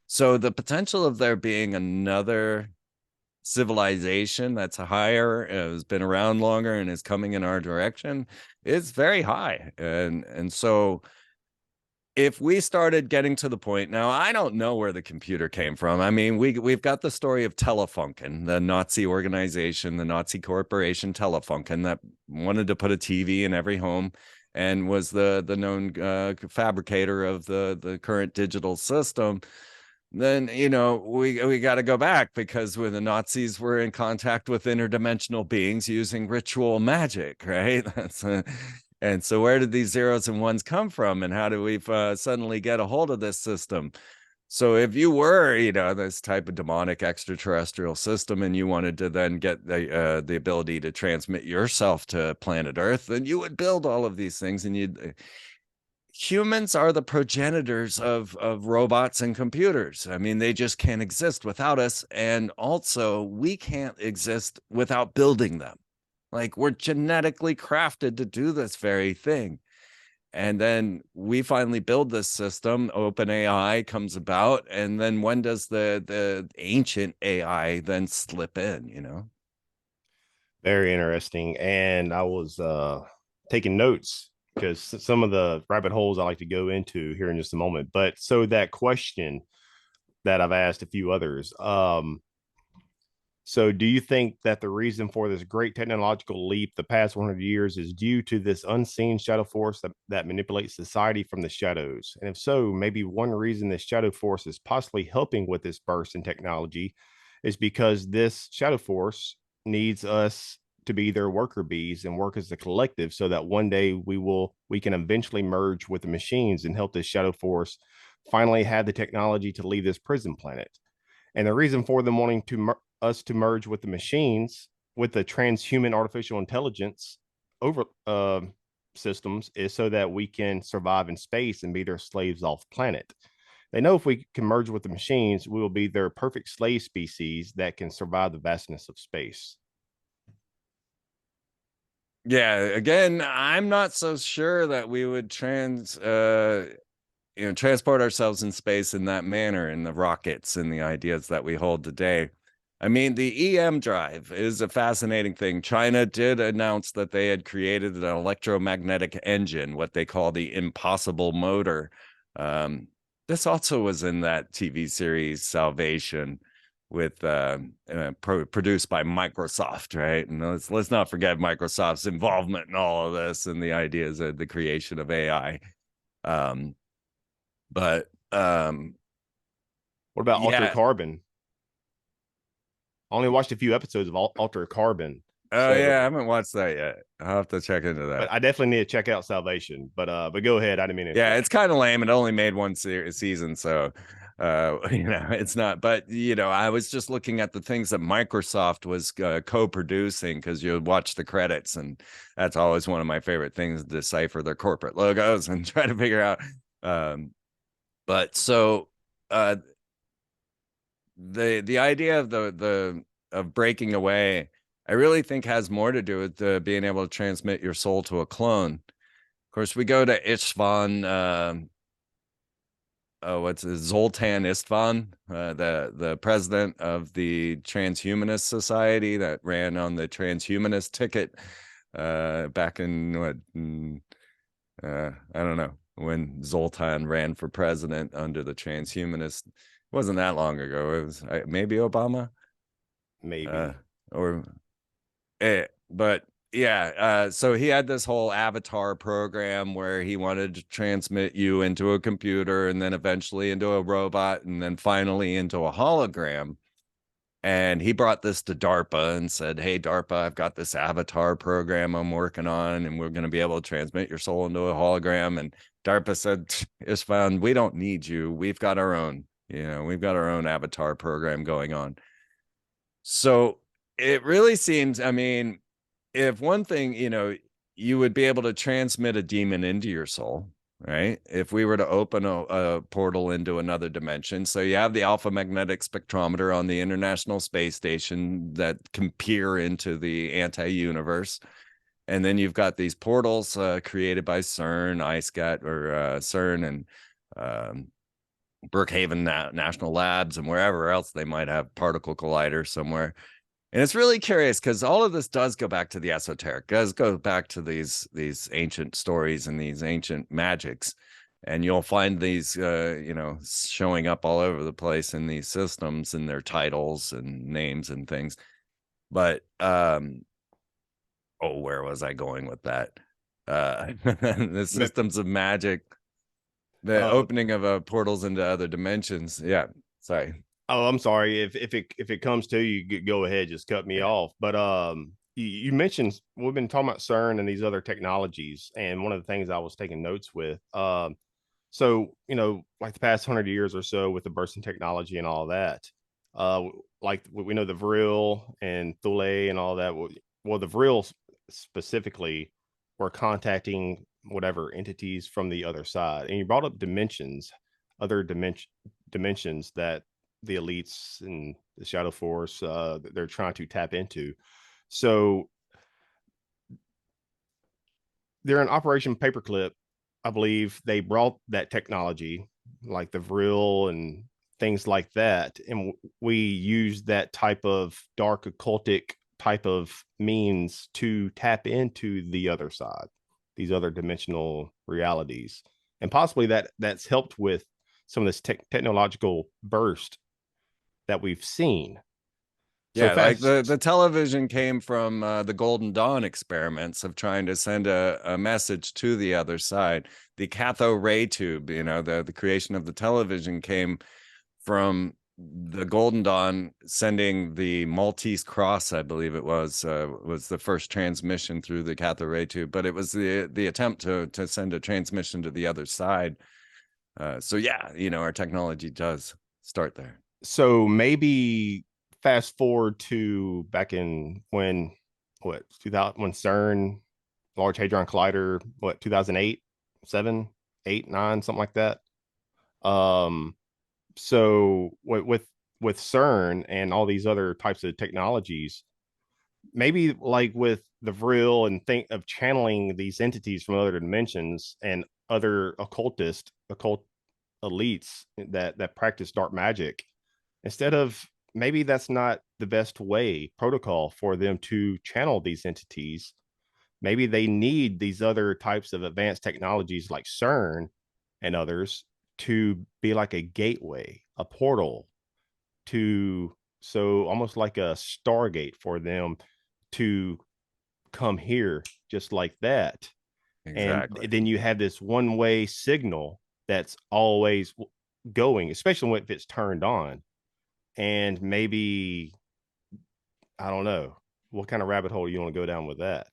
So the potential of there being another civilization that's higher, has been around longer, and is coming in our direction is very high. And so if we started getting to the point, now I don't know where the computer came from. I mean, we've got the story of Telefunken, the Nazi organization, the Nazi corporation Telefunken, that wanted to put a TV in every home and was the known fabricator of the current digital system. Then we got to go back, because when the Nazis were in contact with interdimensional beings using ritual magic, right? And so where did these zeros and ones come from, and how do we suddenly get a hold of this system? So if you were, this type of demonic extraterrestrial system, and you wanted to then get the ability to transmit yourself to planet Earth, then you would build all of these things, and you'd humans are the progenitors of robots and computers. I mean, they just can't exist without us, and also we can't exist without building them. Like, we're genetically crafted to do this very thing. And then we finally build this system. Open AI comes about, and then when does the ancient AI then slip in? Very interesting. And I was taking notes because some of the rabbit holes I like to go into here in just a moment. But so that question that I've asked a few others, so do you think that the reason for this great technological leap the past 100 years is due to this unseen shadow force that manipulates society from the shadows? And if so, maybe one reason this shadow force is possibly helping with this burst in technology is because this shadow force needs us to be their worker bees and work as a collective so that one day we can eventually merge with the machines and help this shadow force finally have the technology to leave this prison planet. And the reason for them wanting us to merge with the machines, with the transhuman artificial intelligence over systems, is so that we can survive in space and be their slaves off planet. They know if we can merge with the machines, we will be their perfect slave species that can survive the vastness of space. Yeah, again, I'm not so sure that we would transport ourselves in space in that manner, in the rockets and the ideas that we hold today. I mean, the EM drive is a fascinating thing. China did announce that they had created an electromagnetic engine, what they call the impossible motor. This also was in that TV series Salvation, with produced by Microsoft, right? And let's not forget Microsoft's involvement in all of this and the ideas of the creation of AI. But What about Alter yeah. Carbon? I only watched a few episodes of Alter Carbon. Oh yeah, I So, haven't watched that yet. I'll have to check into but that. I definitely need to check out Salvation. But go ahead. I didn't mean to Yeah, interrupt. it's kind of lame. It only made one season, so it's not. But I was just looking at the things that Microsoft was co-producing, because you watch the credits, and that's always one of my favorite things, to decipher their corporate logos and try to figure out. But so uh, the idea of the of breaking away, I really think has more to do with being able to transmit your soul to a clone. Of course, we go to Istvan. What's it, Zoltan Istvan, the president of the Transhumanist Society that ran on the transhumanist ticket back in I don't know, when Zoltan ran for president under the transhumanist. It wasn't that long ago. It was maybe Obama, Maybe. or but yeah, so he had this whole avatar program where he wanted to transmit you into a computer, and then eventually into a robot, and then finally into a hologram. And he brought this to DARPA and said, "Hey, DARPA, I've got this avatar program I'm working on, and we're going to be able to transmit your soul into a hologram." And DARPA said, "It's fine. We don't need you. We've got our own, we've got our own avatar program going on." So it really seems, I mean, if one thing, you would be able to transmit a demon into your soul, right? If we were to open a portal into another dimension. So you have the alpha magnetic spectrometer on the International Space Station that can peer into the anti-universe. And then you've got these portals created by CERN, ISCAT, or CERN, and um, Brookhaven National Labs, and wherever else they might have particle collider somewhere. And it's really curious, because all of this does go back to the esoteric, does go back to these ancient stories and these ancient magics. And you'll find these, showing up all over the place in these systems and their titles and names and things. But, where was I going with that? The systems of magic, the Uh, opening of portals into other dimensions. Yeah. Sorry. oh, I'm sorry. If it comes to you, go ahead. Just cut me off. But you mentioned we've been talking about CERN and these other technologies, and one of the things I was taking notes with. So, like the past 100 years or so with the burst in technology and all that, uh, like we know the Vril and Thule and all that. Well, the Vril specifically were contacting whatever entities from the other side. And you brought up dimensions, other dimensions that the elites and the Shadow Force, they're trying to tap into. So they're in Operation Paperclip. I believe they brought that technology, like the Vril and things like that, and we used that type of dark occultic type of means to tap into the other side, these other dimensional realities, and possibly that's helped with some of this technological burst that we've seen. So Yeah, like fast. the television came from the Golden Dawn experiments of trying to send a message to the other side. The cathode ray tube, the creation of the television came from the Golden Dawn sending the Maltese Cross, I believe it was the first transmission through the cathode ray tube, but it was the attempt to send a transmission to the other side. So yeah, our technology does start there. So maybe fast forward to back in when, what, 2000, when CERN, Large Hadron Collider, what, 2008, 7, 8, 9, something like that. Um, so with CERN and all these other types of technologies, maybe like with the Vril and think of channeling these entities from other dimensions and other occult elites that practice dark magic, instead of, maybe that's not the best way protocol for them to channel these entities. Maybe they need these other types of advanced technologies like CERN and others to be like a gateway, a portal to, so almost like a Stargate for them to come here just like that. And Exactly. then you have this one-way signal that's always going, especially when it's turned on. And maybe, I don't know, what kind of rabbit hole you want to go down with that.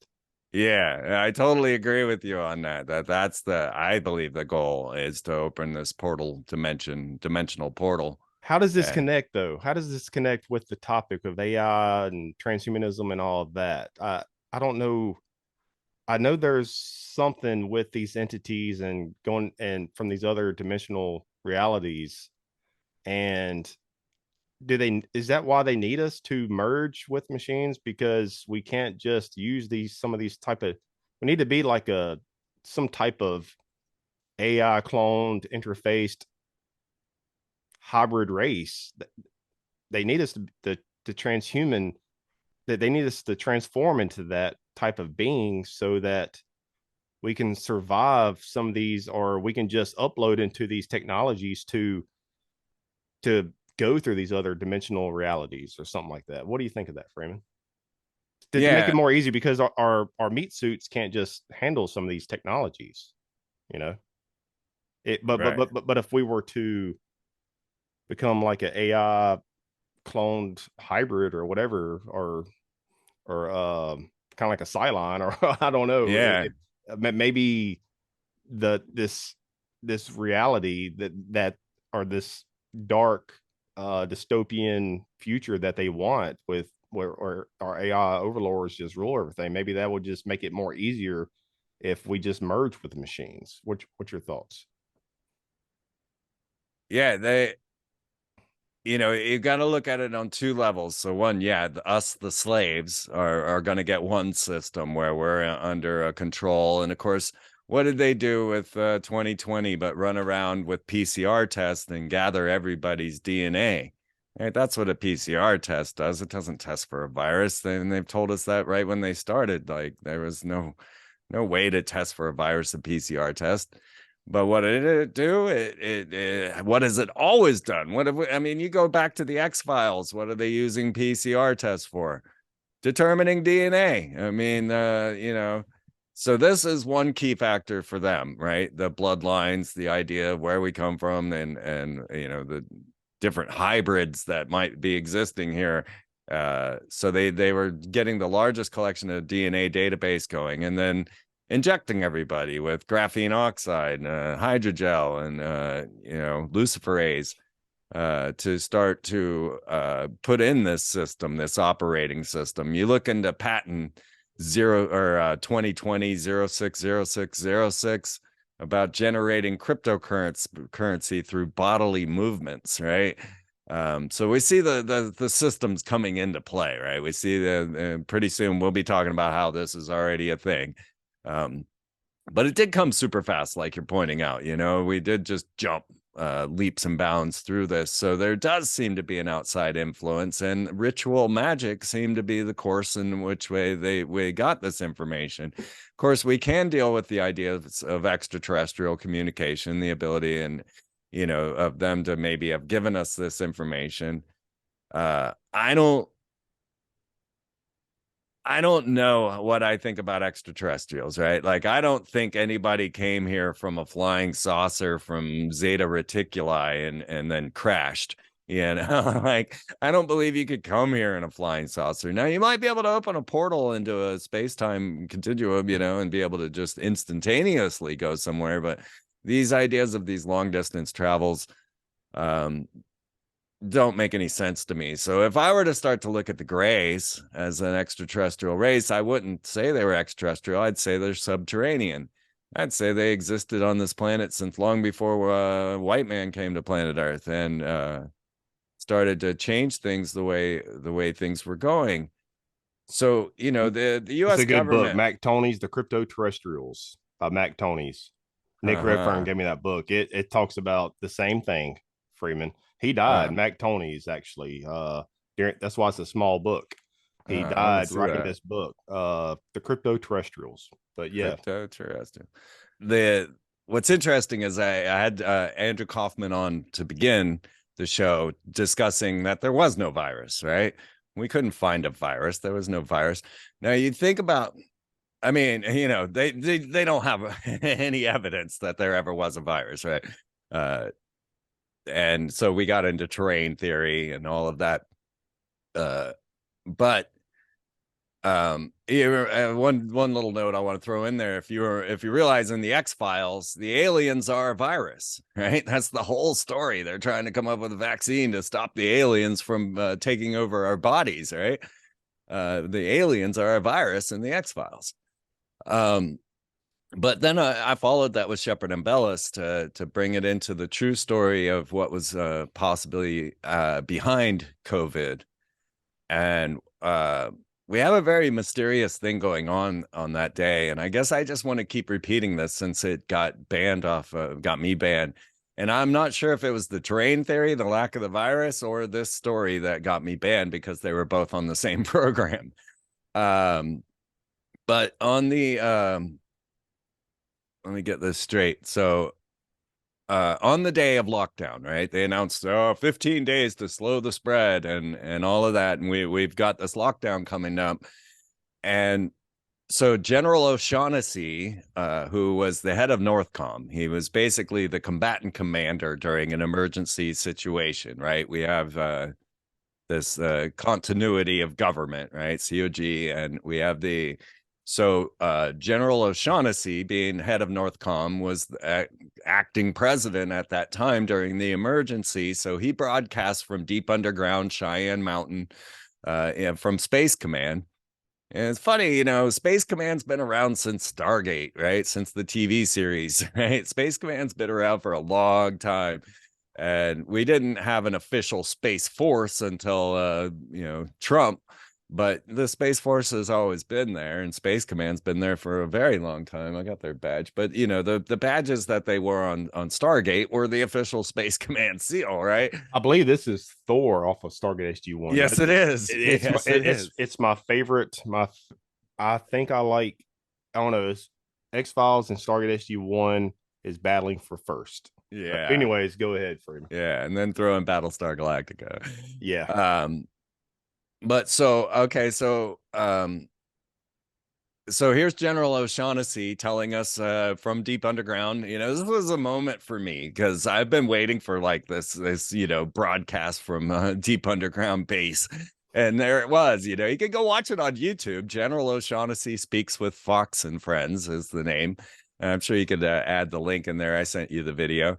Yeah, I totally agree with you on that. That's I believe the goal is to open this dimensional portal. How does this And connect, though? How does this connect with the topic of AI and transhumanism and all of that? I don't know. I know there's something with these entities and going and from these other dimensional realities. And is that why they need us to merge with machines? Because we can't just use some of these type of, we need to be like some type of AI cloned, interfaced hybrid race. They need us to transhuman, that they need us to transform into that type of being so that we can survive some of these, or we can just upload into these technologies to go through these other dimensional realities or something like that. What do you think of that, Freeman? To make it yeah, more easy, because our meat suits can't just handle some of these technologies, you know. It right. but if we were to become like an AI cloned hybrid or whatever, or kind of like a Cylon, or I don't know, Yeah, maybe this reality that or this dark dystopian future that they want, with where our AI overlords just rule everything, maybe that would just make it more easier if we just merge with the machines. What's your thoughts? yeah, you got to look at it on two levels. So one, yeah, us, the slaves, are going to get one system where we're under a control. And of course, what did they do with 2020 but run around with PCR tests and gather everybody's DNA? Right? That's what a PCR test does. It doesn't test for a virus. And they've told us that right when they started. Like, there was no way to test for a virus, a PCR test. But what did it do? What has it always done? I mean, you go back to the X-Files. What are they using PCR tests for? Determining DNA. I mean, so this is one key factor for them, right? The bloodlines, the idea of where we come from, and the different hybrids that might be existing here. So they were getting the largest collection of DNA database going, and then injecting everybody with graphene oxide, hydrogel, and luciferase, to start to put in this system, this operating system. You look into patent 2020-060606 about generating cryptocurrency through bodily movements, right? So we see the systems coming into play, right? We see that pretty soon we'll be talking about how this is already a thing. But it did come super fast, like you're pointing out. We did just jump leaps and bounds through this. So there does seem to be an outside influence, and ritual magic seemed to be the course in which way we got this information. Of course, we can deal with the idea of extraterrestrial communication, the ability and of them to maybe have given us this information. I don't know what I think about extraterrestrials, right? Like, I don't think anybody came here from a flying saucer from Zeta Reticuli and then crashed. Like, I don't believe you could come here in a flying saucer. Now, you might be able to open a portal into a space-time continuum, and be able to just instantaneously go somewhere. But these ideas of these long-distance travels, don't make any sense to me. So if I were to start to look at the Greys as an extraterrestrial race, I wouldn't say they were extraterrestrial. I'd say they're subterranean. I'd say they existed on this planet since long before white man came to planet Earth and started to change things the way things were going. So, the U.S. It's a good government. book, Mac Toney's The Crypto Terrestrials by Mac Toney's. Nick Redfern gave me that book. It talks about the same thing, Freeman. He died. Mac Toney's actually. That's why it's a small book. He died writing this book, The Crypto Terrestrials. But yeah, Crypto Terrestrial. What's interesting is I had Andrew Kaufman on to begin the show discussing that there was no virus, right? We couldn't find a virus. There was no virus. Now you think about, I mean, they don't have any evidence that there ever was a virus, right? And so we got into terrain theory and all of that. But one little note I want to throw in there: if you realize in the X-Files, the aliens are a virus, right? That's the whole story. They're trying to come up with a vaccine to stop the aliens from taking over our bodies, right? The aliens are a virus in the X-Files. But then I followed that with Shepard and Bellis to bring it into the true story of what was possibly behind COVID. And we have a very mysterious thing going on that day. And I guess I just want to keep repeating this since it got me banned. And I'm not sure if it was the terrain theory, the lack of the virus, or this story that got me banned, because they were both on the same program. But on the... let me get this straight. So on the day of lockdown, right, they announced 15 days to slow the spread and all of that. And we've got this lockdown coming up. And so General O'Shaughnessy, who was the head of Northcom, he was basically the combatant commander during an emergency situation, right? We have this continuity of government, right? COG, and we have So General O'Shaughnessy, being head of Northcom, was acting president at that time during the emergency. So he broadcast from deep underground Cheyenne Mountain, from Space Command. And it's funny, Space Command's been around since Stargate, right? Since the TV series, right? Space Command's been around for a long time. And we didn't have an official Space Force until, Trump. But the Space Force has always been there, and Space Command's been there for a very long time. I got their badge. But, the badges that they wore on Stargate were the official Space Command seal, right? I believe this is Thor off of Stargate SG-1. Yes, it is. It's my favorite. I think I like, I don't know, X-Files and Stargate SG-1 is battling for first. Yeah. But anyways, go ahead, Freeman. Yeah, and then throw in Battlestar Galactica. Yeah. But so here's General O'Shaughnessy telling us from deep underground. This was a moment for me because I've been waiting for like this broadcast from deep underground base And there it was. You can go watch it on YouTube. General O'Shaughnessy Speaks with Fox and Friends is the name. And I'm sure you could add the link in there. I sent you the video.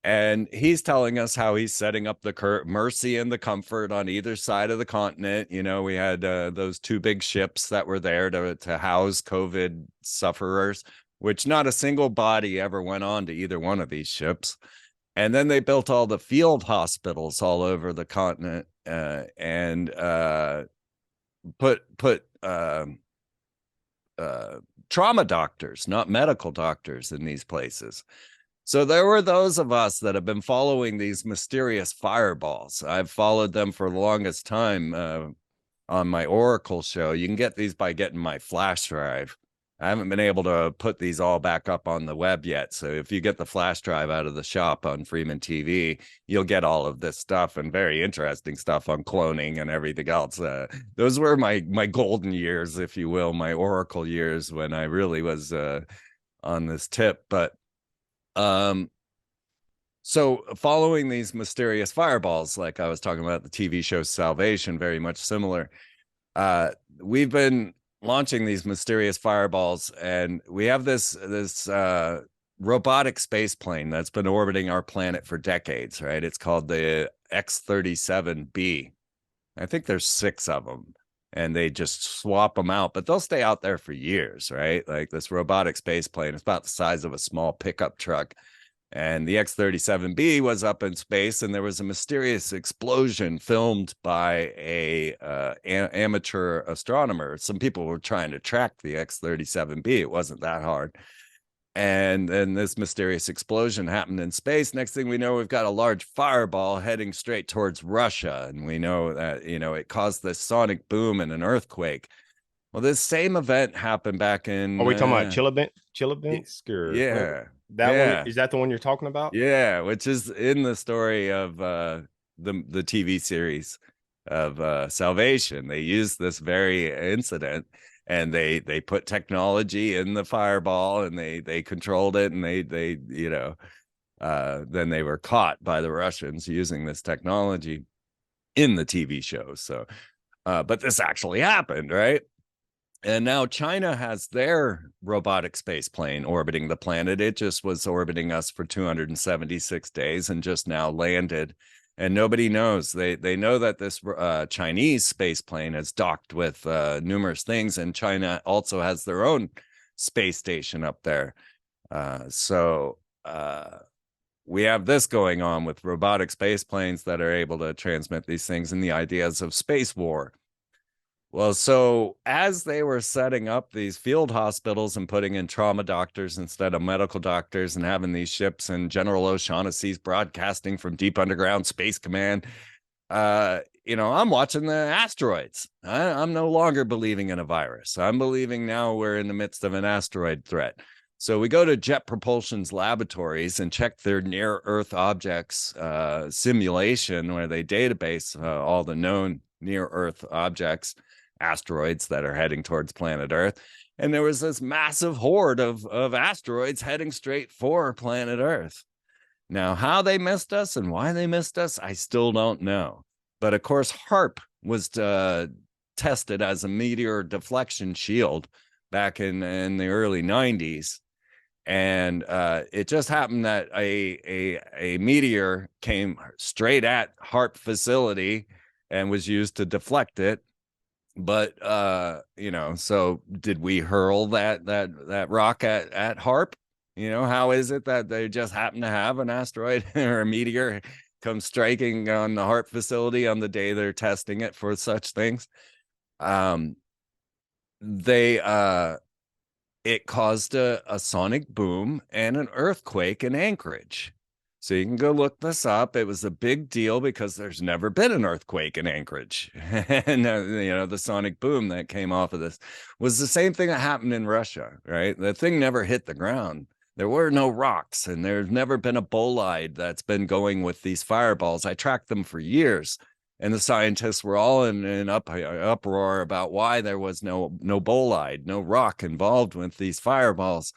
And he's telling us how he's setting up the Mercy and the Comfort on either side of the continent. We had those two big ships that were there to house COVID sufferers, which not a single body ever went on to either one of these ships. And then they built all the field hospitals all over the continent and put trauma doctors, not medical doctors, in these places. So there were those of us that have been following these mysterious fireballs. I've followed them for the longest time on my Oracle show. You can get these by getting my flash drive. I haven't been able to put these all back up on the web yet. So if you get the flash drive out of the shop on Freeman TV, you'll get all of this stuff and very interesting stuff on cloning and everything else. Those were my golden years, if you will, my Oracle years when I really was on this tip. But so following these mysterious fireballs, like I was talking about the TV show Salvation, very much similar, we've been launching these mysterious fireballs, and we have this robotic space plane that's been orbiting our planet for decades, right? It's called the X-37B. I think there's 6 of them, and they just swap them out, but they'll stay out there for years, right? Like this robotic space plane is about the size of a small pickup truck. And the X-37B was up in space, and there was a mysterious explosion filmed by a amateur astronomer. Some people were trying to track the X-37B. It wasn't that hard. And then this mysterious explosion happened in space. Next thing we know, we've got a large fireball heading straight towards Russia. And we know that, it caused this sonic boom and an earthquake. Well, this same event happened back in... Are we talking about Chelyabinsk? Yeah. One, is that the one you're talking about? Yeah, which is in the story of the TV series of Salvation. They used this very incident, and they put technology in the fireball, and they controlled it, and they then they were caught by the Russians using this technology in the TV show. So, but this actually happened, right? And now China has their robotic space plane orbiting the planet. It just was orbiting us for 276 days and just now landed. And nobody knows. They know that this Chinese space plane has docked with numerous things, and China also has their own space station up there. So we have this going on with robotic space planes that are able to transmit these things and the ideas of space war. Well, so as they were setting up these field hospitals and putting in trauma doctors instead of medical doctors and having these ships, and General O'Shaughnessy's broadcasting from deep underground space command, I'm watching the asteroids. I'm no longer believing in a virus. I'm believing now we're in the midst of an asteroid threat. So we go to Jet Propulsion's laboratories and check their near-Earth objects simulation, where they database all the known near-Earth objects, asteroids that are heading towards planet Earth. And there was this massive horde of asteroids heading straight for planet Earth. Now, how they missed us and why they missed us, I still don't know. But of course, HARP was tested as a meteor deflection shield back in the early 90s. And it just happened that a meteor came straight at HARP facility and was used to deflect it. But so did we hurl that rock at HARP? How is it that they just happen to have an asteroid or a meteor come striking on the HARP facility on the day they're testing it for such things? It caused a sonic boom and an earthquake in Anchorage. So you can go look this up. It was a big deal because there's never been an earthquake in Anchorage. And, the sonic boom that came off of this was the same thing that happened in Russia, right? The thing never hit the ground. There were no rocks, and there's never been a bolide that's been going with these fireballs. I tracked them for years, and the scientists were all in an uproar about why there was no bolide, no rock involved with these fireballs.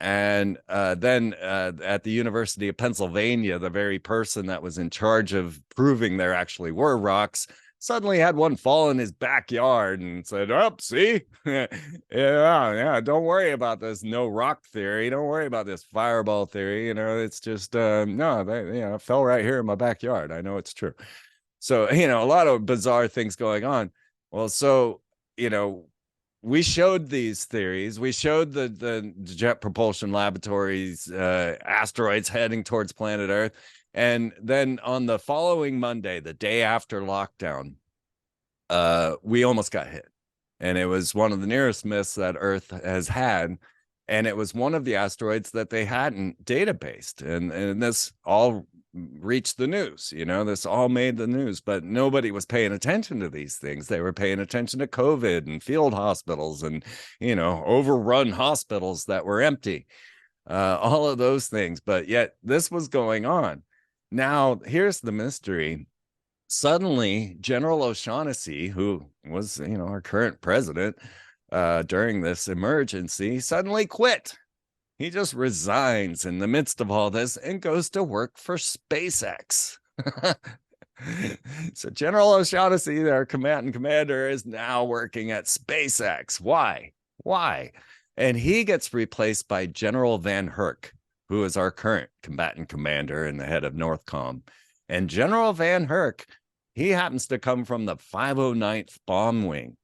And then at the University of Pennsylvania, the very person that was in charge of proving there actually were rocks suddenly had one fall in his backyard and said, "Oh, see, yeah, don't worry about this no rock theory. Don't worry about this fireball theory. It's just no, it fell right here in my backyard. I know it's true." So, a lot of bizarre things going on. Well, so, we showed these theories. We showed the Jet Propulsion Laboratories, asteroids heading towards planet Earth. And then on the following Monday, the day after lockdown, we almost got hit. And it was one of the nearest misses that Earth has had. And it was one of the asteroids that they hadn't databased. And this all reached the news. This all made the news, but nobody was paying attention to these things. They were paying attention to COVID and field hospitals and, overrun hospitals that were empty, all of those things. But yet this was going on. Now, here's the mystery. Suddenly, General O'Shaughnessy, who was, our current president during this emergency, suddenly quit. He just resigns in the midst of all this and goes to work for SpaceX. So General O'Shaughnessy, our combatant commander, is now working at SpaceX. Why? And he gets replaced by General Van Herk, who is our current combatant commander and the head of Northcom. And General Van Herk, he happens to come from the 509th Bomb Wing.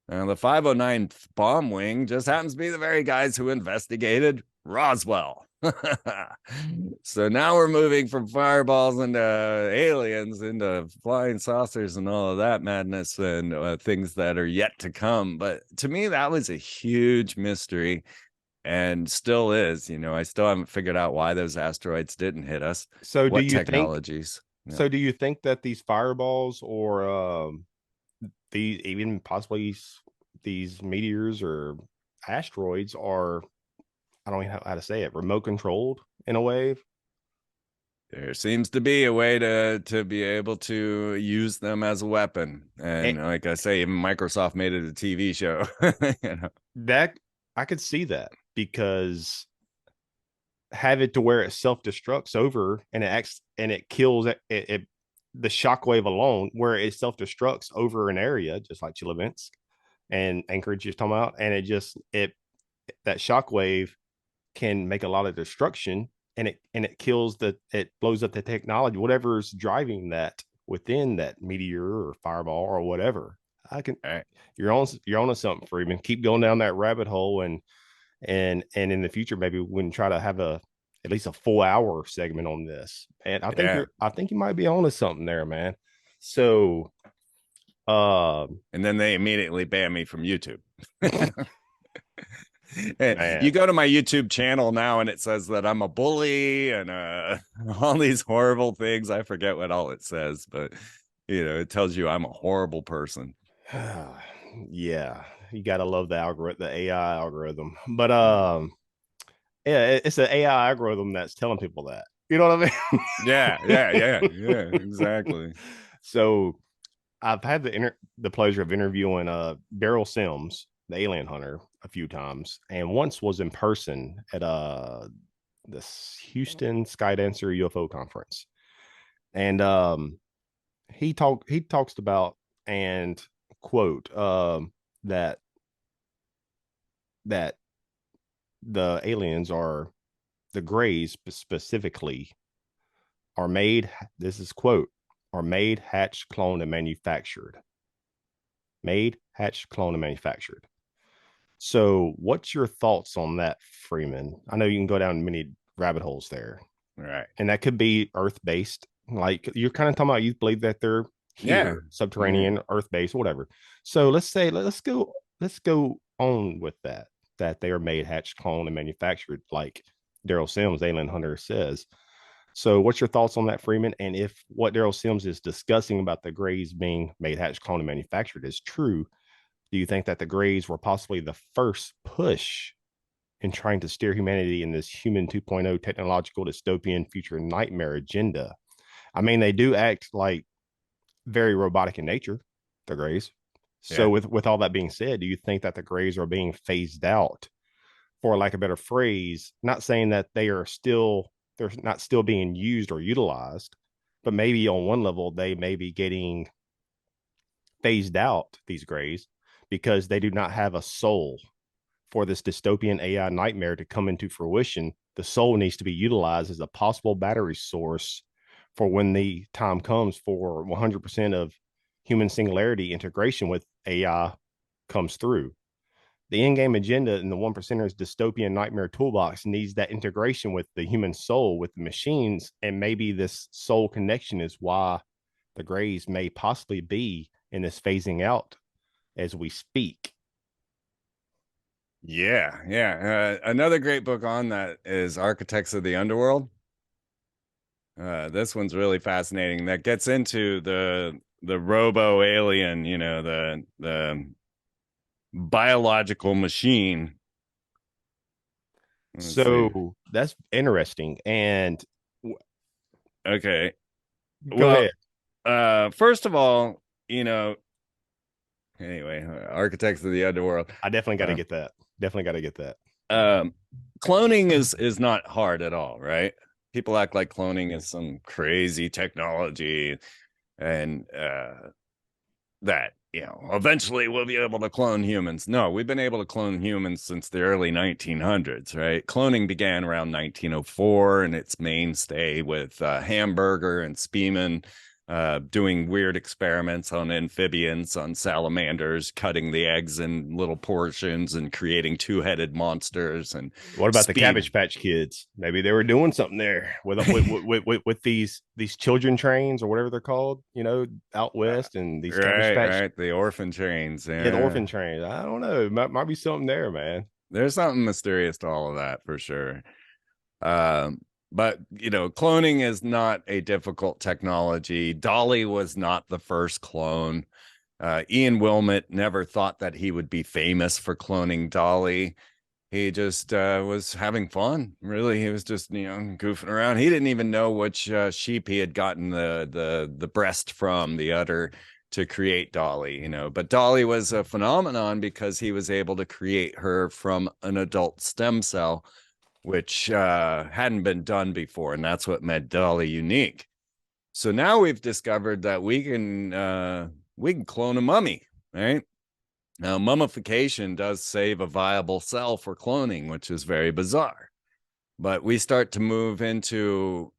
Now, the 509th Bomb Wing just happens to be the very guys who investigated Roswell. So now we're moving from fireballs into aliens, into flying saucers and all of that madness and things that are yet to come. But to me, that was a huge mystery and still is. I still haven't figured out why those asteroids didn't hit us. So what do you technologies? So do you think that these fireballs or these even possibly these meteors or asteroids are, I don't know how to say it, remote controlled in a way? There seems to be a way to be able to use them as a weapon. And like I say, even Microsoft made it a TV show. That I could see that, because have it to where it self-destructs over and it acts and it kills it the shockwave alone, where it self-destructs over an area, just like Chelyabinsk and Anchorage you're talking about, and it that shockwave can make a lot of destruction, and it kills it blows up the technology, whatever's driving that within that meteor or fireball or whatever. Right. You're on to something, Freeman. Keep going down that rabbit hole, and in the future maybe we can try to have at least a full hour segment on this. And I think you might be on to something there, man. So and then they immediately ban me from YouTube. You go to my YouTube channel now and it says that I'm a bully and all these horrible things. I forget what all it says, but it tells you I'm a horrible person. Yeah, you gotta love the algorithm, the AI algorithm. But yeah, it's an AI algorithm that's telling people that. You know what I mean? Yeah, exactly. So I've had the pleasure of interviewing Daryl Sims, the alien hunter, a few times, and once was in person at this Houston Skydancer UFO conference. And he talks about, and quote, that the aliens are, the grays specifically, are made, this is quote, are made, hatched, cloned, and manufactured. Made, hatched, cloned, and manufactured. So what's your thoughts on that, Freeman? I know you can go down many rabbit holes there. Right. And that could be Earth-based. Like you're kind of talking about, you believe that they're here, subterranean, Earth-based, whatever. So let's go on with that they are made, hatched, cloned, and manufactured, like Daryl Sims, alien hunter, says. So what's your thoughts on that, Freeman? And if what Daryl Sims is discussing about the grays being made, hatched, cloned, and manufactured is true, do you think that the grays were possibly the first push in trying to steer humanity in this human 2.0 technological dystopian future nightmare agenda? I mean, they do act like very robotic in nature, the grays. So with all that being said, do you think that the grays are being phased out, for lack of a better phrase? Not saying that they're not still being used or utilized, but maybe on one level they may be getting phased out, these grays, because they do not have a soul. For this dystopian AI nightmare to come into fruition, the soul needs to be utilized as a possible battery source for when the time comes for 100% of human singularity integration with AI comes through. The in-game agenda in the one percenters dystopian nightmare toolbox needs that integration with the human soul, with the machines, and maybe this soul connection is why the grays may possibly be in this phasing out as we speak. Yeah. Another great book on that is Architects of the Underworld. This one's really fascinating. That gets into the robo alien, the biological machine. So that's interesting. And okay, go well, ahead. First of all, anyway, Architects of the Underworld. I definitely got to get that. Definitely got to get that. Cloning is not hard at all, right? People act like cloning is some crazy technology, and that eventually we'll be able to clone humans. No, we've been able to clone humans since the early 1900s, right? Cloning began around 1904, and its mainstay with Hamburger and Spearman doing weird experiments on amphibians, on salamanders, cutting the eggs in little portions and creating two-headed monsters. And what about the Cabbage Patch Kids? Maybe they were doing something there with these children trains or whatever they're called, out west, and these Cabbage Patch, right, the orphan trains. Yeah, the orphan trains. I don't know. Might be something there, man. There's something mysterious to all of that for sure. But cloning is not a difficult technology. Dolly was not the first clone. Ian Wilmot never thought that he would be famous for cloning Dolly. He just was having fun. Really, he was just goofing around. He didn't even know which sheep he had gotten the breast from, the udder, to create Dolly. But Dolly was a phenomenon because he was able to create her from an adult stem cell, which hadn't been done before, and that's what made Dolly unique. So now we've discovered that we can clone a mummy, right? Now, mummification does save a viable cell for cloning, which is very bizarre. But we start to move into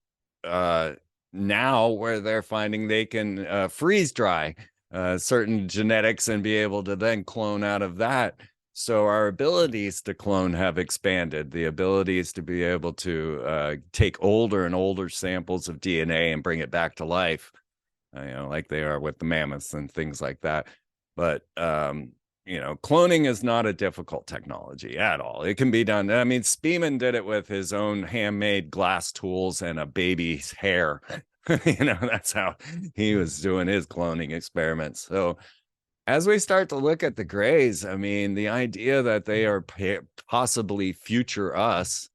now where they're finding they can freeze dry certain genetics and be able to then clone out of that. So our abilities to clone have expanded. The abilities to be able to take older and older samples of DNA and bring it back to life, like they are with the mammoths and things like that. But cloning is not a difficult technology at all. It can be done. I mean, Spearman did it with his own handmade glass tools and a baby's hair. That's how he was doing his cloning experiments. So as we start to look at the grays, I mean, the idea that they are possibly future us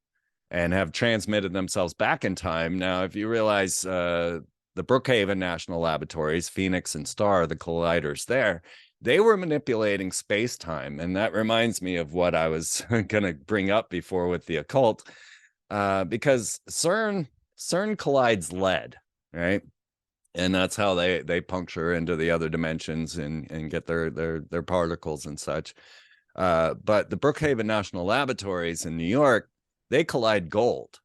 and have transmitted themselves back in time. Now, if you realize the Brookhaven National Laboratories, Phoenix and Star, the colliders there, they were manipulating space-time. And that reminds me of what I was going to bring up before with the occult, because CERN collides lead, right? And that's how they puncture into the other dimensions and get their particles and such. But the Brookhaven National Laboratories in New York, they collide gold.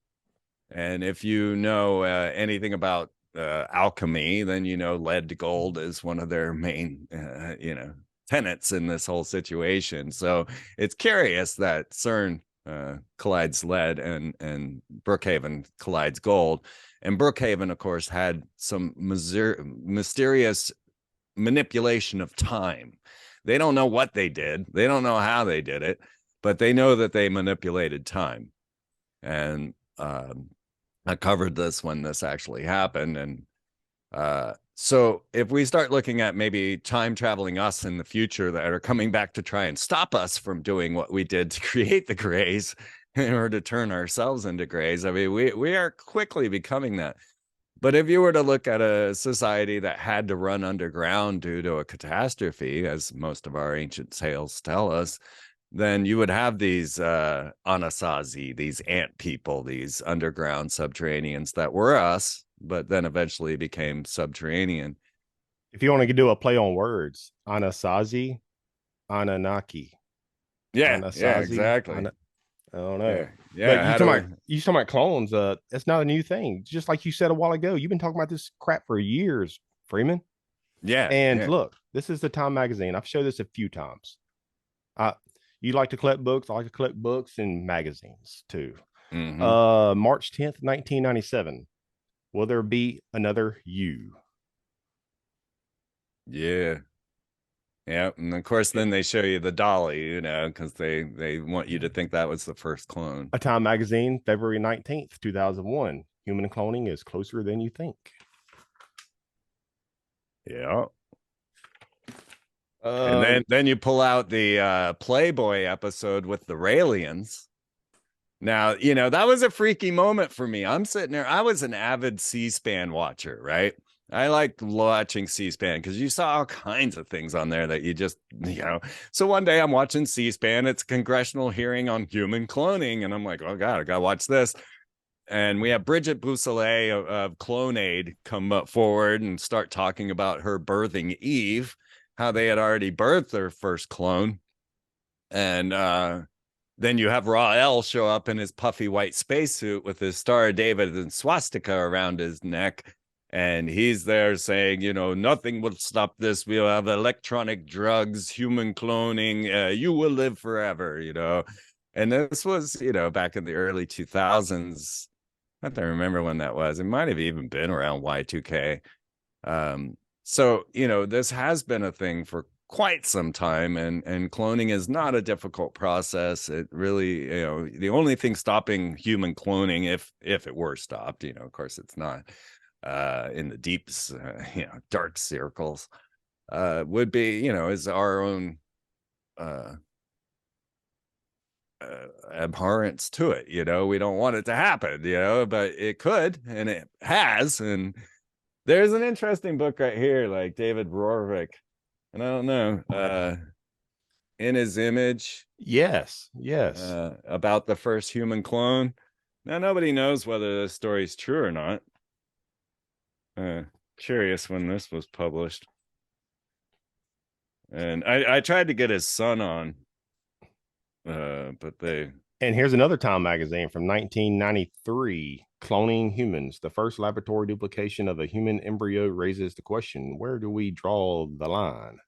And if you know anything about alchemy, then lead to gold is one of their main tenets in this whole situation. So it's curious that CERN collides lead and Brookhaven collides gold. And Brookhaven, of course, had some mysterious manipulation of time. They don't know what they did. They don't know how they did it, but they know that they manipulated time. And I covered this when this actually happened. And so if we start looking at maybe time traveling us in the future that are coming back to try and stop us from doing what we did to create the grays, in order to turn ourselves into grays, I mean, we are quickly becoming that. But if you were to look at a society that had to run underground due to a catastrophe, as most of our ancient tales tell us, then you would have these Anasazi, these ant people, these underground subterraneans that were us, but then eventually became subterranean. If you want to do a play on words, Anasazi, Anunnaki, Yeah, yeah, Anasazi, exactly. I don't know. Yeah, But yeah. How do we? you talking about clones, that's not a new thing. Just like you said a while ago, you've been talking about this crap for years, Freeman. Yeah, And yeah. look, this is the Time magazine. I've showed this a few times. Uh, you like to collect books, I like to collect books and magazines too. Hmm. March 10th, 1997. Will there be another you? Yeah. Yeah, and of course, then they show you the dolly, because they want you to think that was the first clone. A Time magazine, February 19th, 2001. Human cloning is closer than you think. Yeah. And Uh, then you pull out the Playboy episode with the Raelians. Now, that was a freaky moment for me. I'm sitting there. I was an avid C-SPAN watcher, right? I liked watching C-SPAN because you saw all kinds of things on there that you just. So one day I'm watching C-SPAN. It's a congressional hearing on human cloning. And I'm like, oh, God, I got to watch this. And we have Bridget Bousselet of Clonaid come forward and start talking about her birthing Eve, how they had already birthed their first clone. And then you have Rael show up in his puffy white spacesuit with his Star of David and swastika around his neck. And he's there saying, nothing will stop this. We'll have electronic drugs, human cloning. You will live forever. And this was, back in the early 2000s. I don't remember when that was. It might have even been around Y2K. So, this has been a thing for quite some time, and cloning is not a difficult process. It really, the only thing stopping human cloning, if it were stopped, of course it's not, in the deep, dark circles, would be, is our own abhorrence to it. We don't want it to happen, but it could, and it has. And there's an interesting book right here, like David Rorvik, and I don't know, In His Image, yes. about the first human clone. Now nobody knows whether this story is true or not. Curious when this was published. And I tried to get his son on, but they. And here's another Time magazine from 1993. Cloning humans. The first laboratory duplication of a human embryo raises the question, where do we draw the line?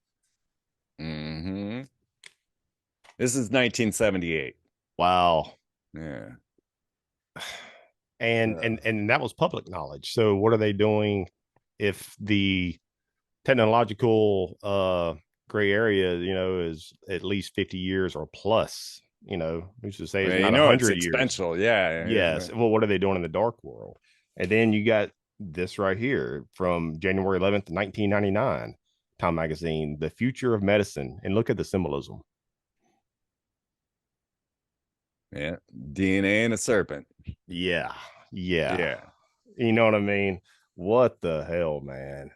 Mm-hmm. This is 1978. Wow. Yeah. And that was public knowledge. So what are they doing if the technological gray area, is at least 50 years or plus? Who's to say it's not it's 100 years? exponential. Yeah. Yes. Well, what are they doing in the dark world? And then you got this right here from January 11th, 1999, Time magazine, The Future of Medicine. And look at the symbolism. Yeah. DNA and a serpent. Yeah. Yeah. You know what I mean? What the hell, man?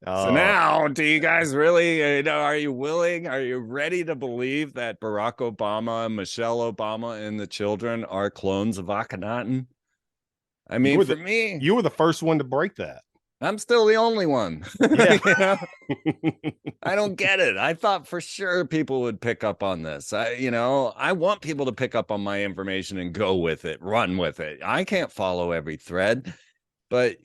So now, do you guys really, are you willing? Are you ready to believe that Barack Obama, Michelle Obama, and the children are clones of Akhenaten? I mean, for me, you were the first one to break that. I'm still the only one. Yeah. I don't get it. I thought for sure people would pick up on this. I want people to pick up on my information and go with it, run with it. I can't follow every thread, but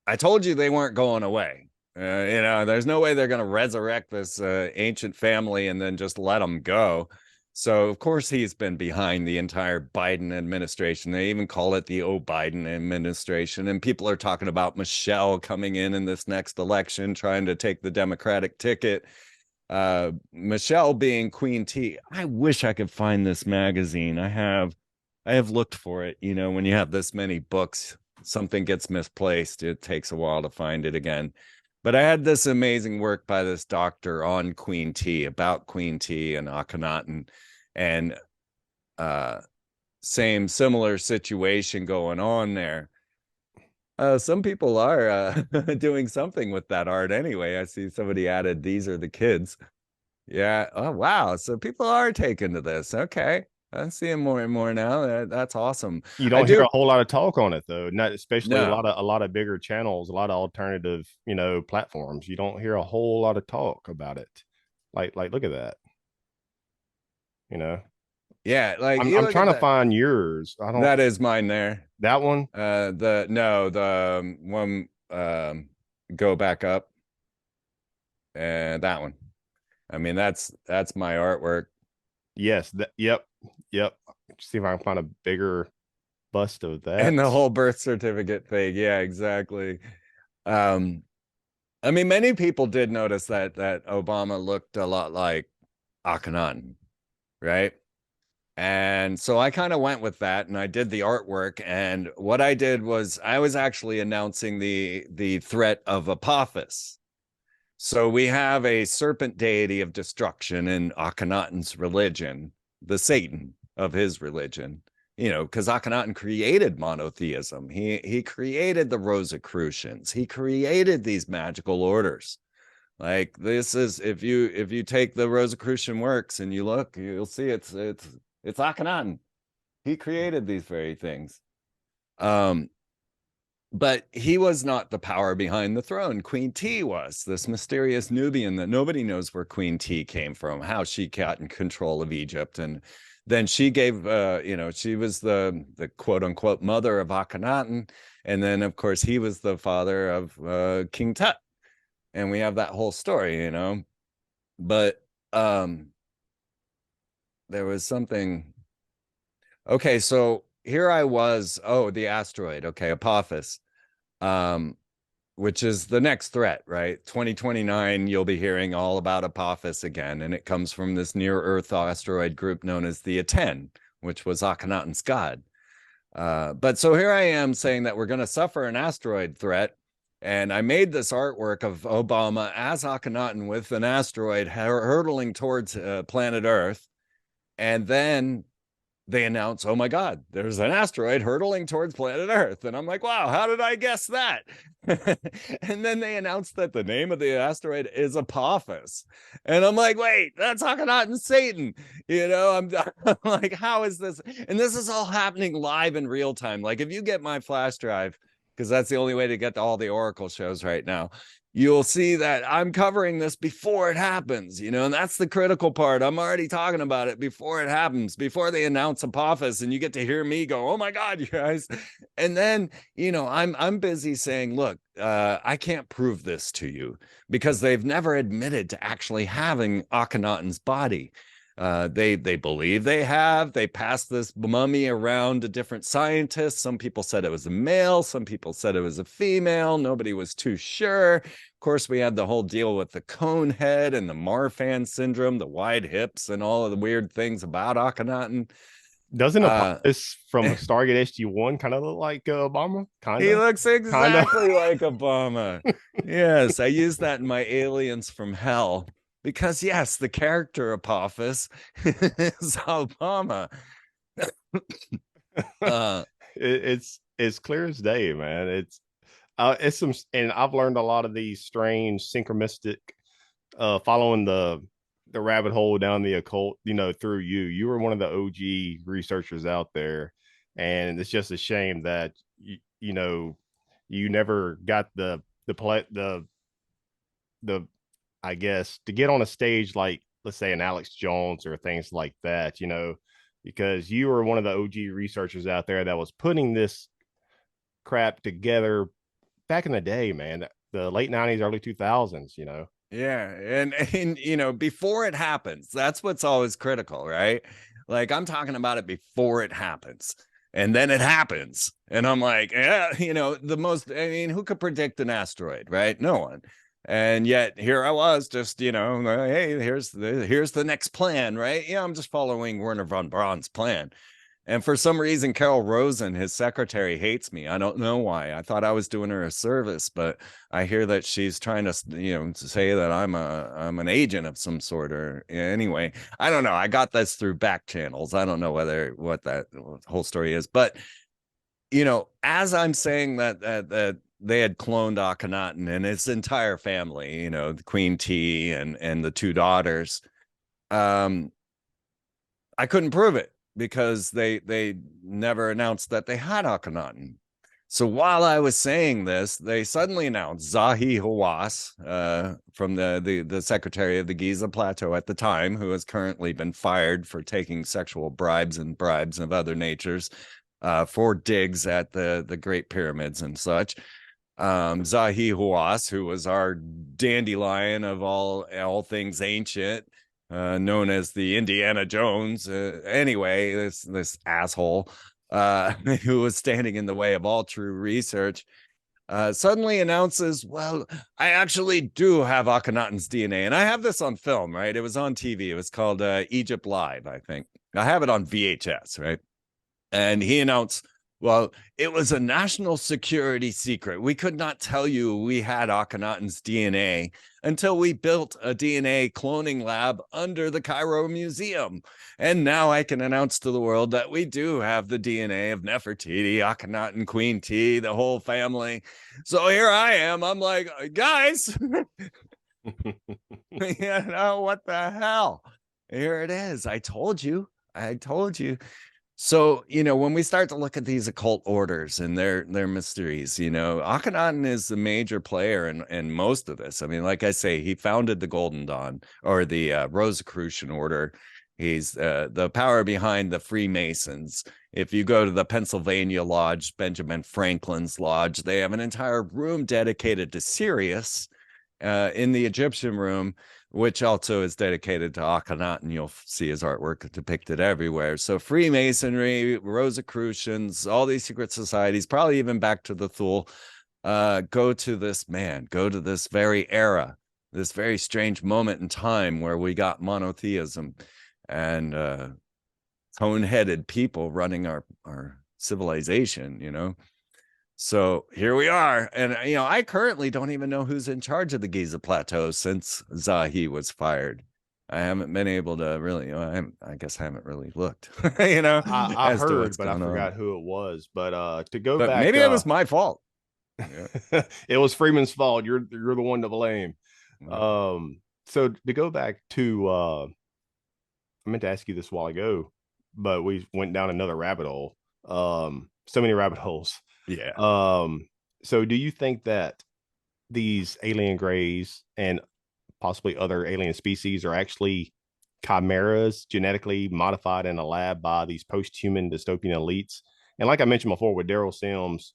I told you they weren't going away. There's no way they're going to resurrect this ancient family and then just let them go. So, of course, he's been behind the entire Biden administration. They even call it the Biden administration. And people are talking about Michelle coming in this next election, trying to take the Democratic ticket. Michelle being Queen T. I wish I could find this magazine. I have looked for it. When you have this many books, something gets misplaced. It takes a while to find it again. But I had this amazing work by this doctor on Queen T, about Queen T and Akhenaten, and similar situation going on there. Some people are doing something with that art anyway. I see somebody added, these are the kids. Yeah. Oh, wow. So people are taking to this. Okay. I see him more and more now. That's awesome. You I don't hear do. a whole lot of talk on it though. Not especially No. a lot of bigger channels, a lot of alternative, platforms. You don't hear a whole lot of talk about it. Like look at that. You know. Yeah, like you I'm look trying at to that. find yours. I don't That is mine there. that one. The no, the one go back up, and that one. I mean, that's my artwork. Yes. Yep. Yep. See if I can find a bigger bust of that. And the whole birth certificate thing. Yeah, exactly. Um, I mean, many people did notice that Obama looked a lot like Akhenaten, right? And so I kind of went with that and I did the artwork. And what I did was I was actually announcing the threat of Apophis. So we have a serpent deity of destruction in Akhenaten's religion, the Satan of his religion. You know, because Akhenaten created monotheism. He created the Rosicrucians. He created these magical orders. Like this is if you take the Rosicrucian works and you look, you'll see it's Akhenaten. He created these very things. Um, but he was not the power behind the throne. Queen T was this mysterious Nubian that nobody knows where Queen T came from, how she got in control of Egypt. And then she gave, she was the quote unquote mother of Akhenaten. And then, of course, he was the father of King Tut. And we have that whole story, But there was something. Okay, so here I was. Oh, the asteroid. Okay, Apophis. Um, which is the next threat, right? 2029, you'll be hearing all about Apophis again, and it comes from this near-Earth asteroid group known as the Aten, which was Akhenaten's god. But so here I am saying that we're going to suffer an asteroid threat, and I made this artwork of Obama as Akhenaten with an asteroid hurtling towards planet Earth, and then they announce, oh my God, there's an asteroid hurtling towards planet Earth. And I'm like, wow, how did I guess that? And then they announced that the name of the asteroid is Apophis. And I'm like, wait, that's Akhenaten Satan. I'm like, how is this? And this is all happening live in real time. Like if you get my flash drive, because that's the only way to get to all the Oracle shows right now, you'll see that I'm covering this before it happens, and that's the critical part. I'm already talking about it before it happens, before they announce Apophis, and you get to hear me go, oh my God, you guys. And then, I'm busy saying, look, I can't prove this to you because they've never admitted to actually having Akhenaten's body. They believe they have. They passed this mummy around to different scientists. Some people said it was a male. Some people said it was a female. Nobody was too sure. Of course, we had the whole deal with the cone head and the Marfan syndrome, the wide hips, and all of the weird things about Akhenaten. Doesn't Apophis from Stargate SG-1 kind of look like Obama? He looks exactly Kinda. like Obama. Yes, I use that in my Aliens from Hell. Because yes, the character Apophis is Obama. It's clear as day, man. It's some, and I've learned a lot of these strange synchronistic, following the rabbit hole down the occult, through you. You were one of the OG researchers out there, and it's just a shame that you never got the I guess, to get on a stage like, let's say, an Alex Jones or things like that, because you were one of the OG researchers out there that was putting this crap together back in the day, man, the late 90s, early 2000s, Yeah, and before it happens, that's what's always critical, right? Like I'm talking about it before it happens. And then it happens. And I'm like, yeah, who could predict an asteroid, right? No one. And yet here I was just, hey, here's the next plan, right? Yeah, I'm just following Werner von Braun's plan. And for some reason, Carol Rosen, his secretary, hates me. I don't know why. I thought I was doing her a service, but I hear that she's trying to, say that I'm an agent of some sort. Or anyway, I don't know. I got this through back channels. I don't know what that whole story is, but as I'm saying that they had cloned Akhenaten and his entire family, the Queen T and the two daughters. I couldn't prove it. because they never announced that they had Akhenaten. So while I was saying this, they suddenly announced Zahi Hawass, from the secretary of the Giza Plateau at the time, who has currently been fired for taking sexual bribes and bribes of other natures, for digs at the Great Pyramids and such. Zahi Hawass, who was our dandelion of all things ancient, known as the Indiana Jones. Anyway, this asshole, who was standing in the way of all true research, suddenly announces, well, I actually do have Akhenaten's DNA. And I have this on film, right? It was on TV. It was called Egypt Live, I think. I have it on VHS, right? And he announced, well, it was a national security secret. We could not tell you we had Akhenaten's DNA until we built a DNA cloning lab under the Cairo Museum. And now I can announce to the world that we do have the DNA of Nefertiti, Akhenaten, Queen T, the whole family. So here I am. I'm like, guys, what the hell? Here it is. I told you. So, when we start to look at these occult orders and their mysteries, Akhenaten is the major player in most of this. I mean, like I say, he founded the Golden Dawn, or the Rosicrucian Order. He's the power behind the Freemasons. If you go to the Pennsylvania Lodge, Benjamin Franklin's lodge, they have an entire room dedicated to Sirius, in the Egyptian room, which also is dedicated to Akhenaten. You'll see his artwork depicted everywhere. So Freemasonry, Rosicrucians, all these secret societies, probably even back to the Thule, go to this very era, this very strange moment in time where we got monotheism and cone-headed people running our civilization. So here we are. And, I currently don't even know who's in charge of the Giza Plateau since Zahi was fired. I haven't been able to really, I guess I haven't really looked, I heard, but I forgot who it was. But to go back, maybe it was my fault. Yeah. It was Freeman's fault. You're the one to blame. So to go back to, I meant to ask you this a while ago, but we went down another rabbit hole. So many rabbit holes. Yeah. So do you think that these alien greys and possibly other alien species are actually chimeras genetically modified in a lab by these post-human dystopian elites? And like I mentioned before with Daryl Sims,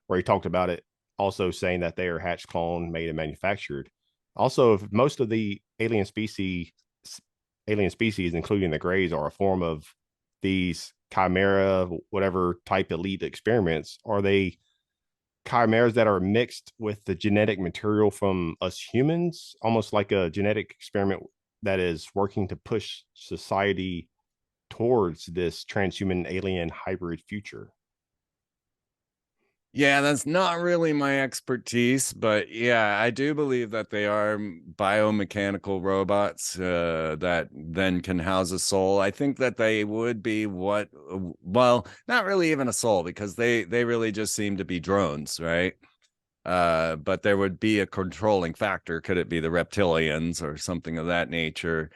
where he talked about it, also saying that they are hatch, cloned, made, and manufactured. Also, if most of the alien species, including the greys, are a form of these chimera, whatever type elite experiments, are they chimeras that are mixed with the genetic material from us humans, almost like a genetic experiment that is working to push society towards this transhuman alien hybrid future? Yeah, that's not really my expertise, but yeah, I do believe that they are biomechanical robots that then can house a soul. I think that they would be well, not really even a soul, because they really just seem to be drones, right? But there would be a controlling factor. Could it be the reptilians or something of that nature?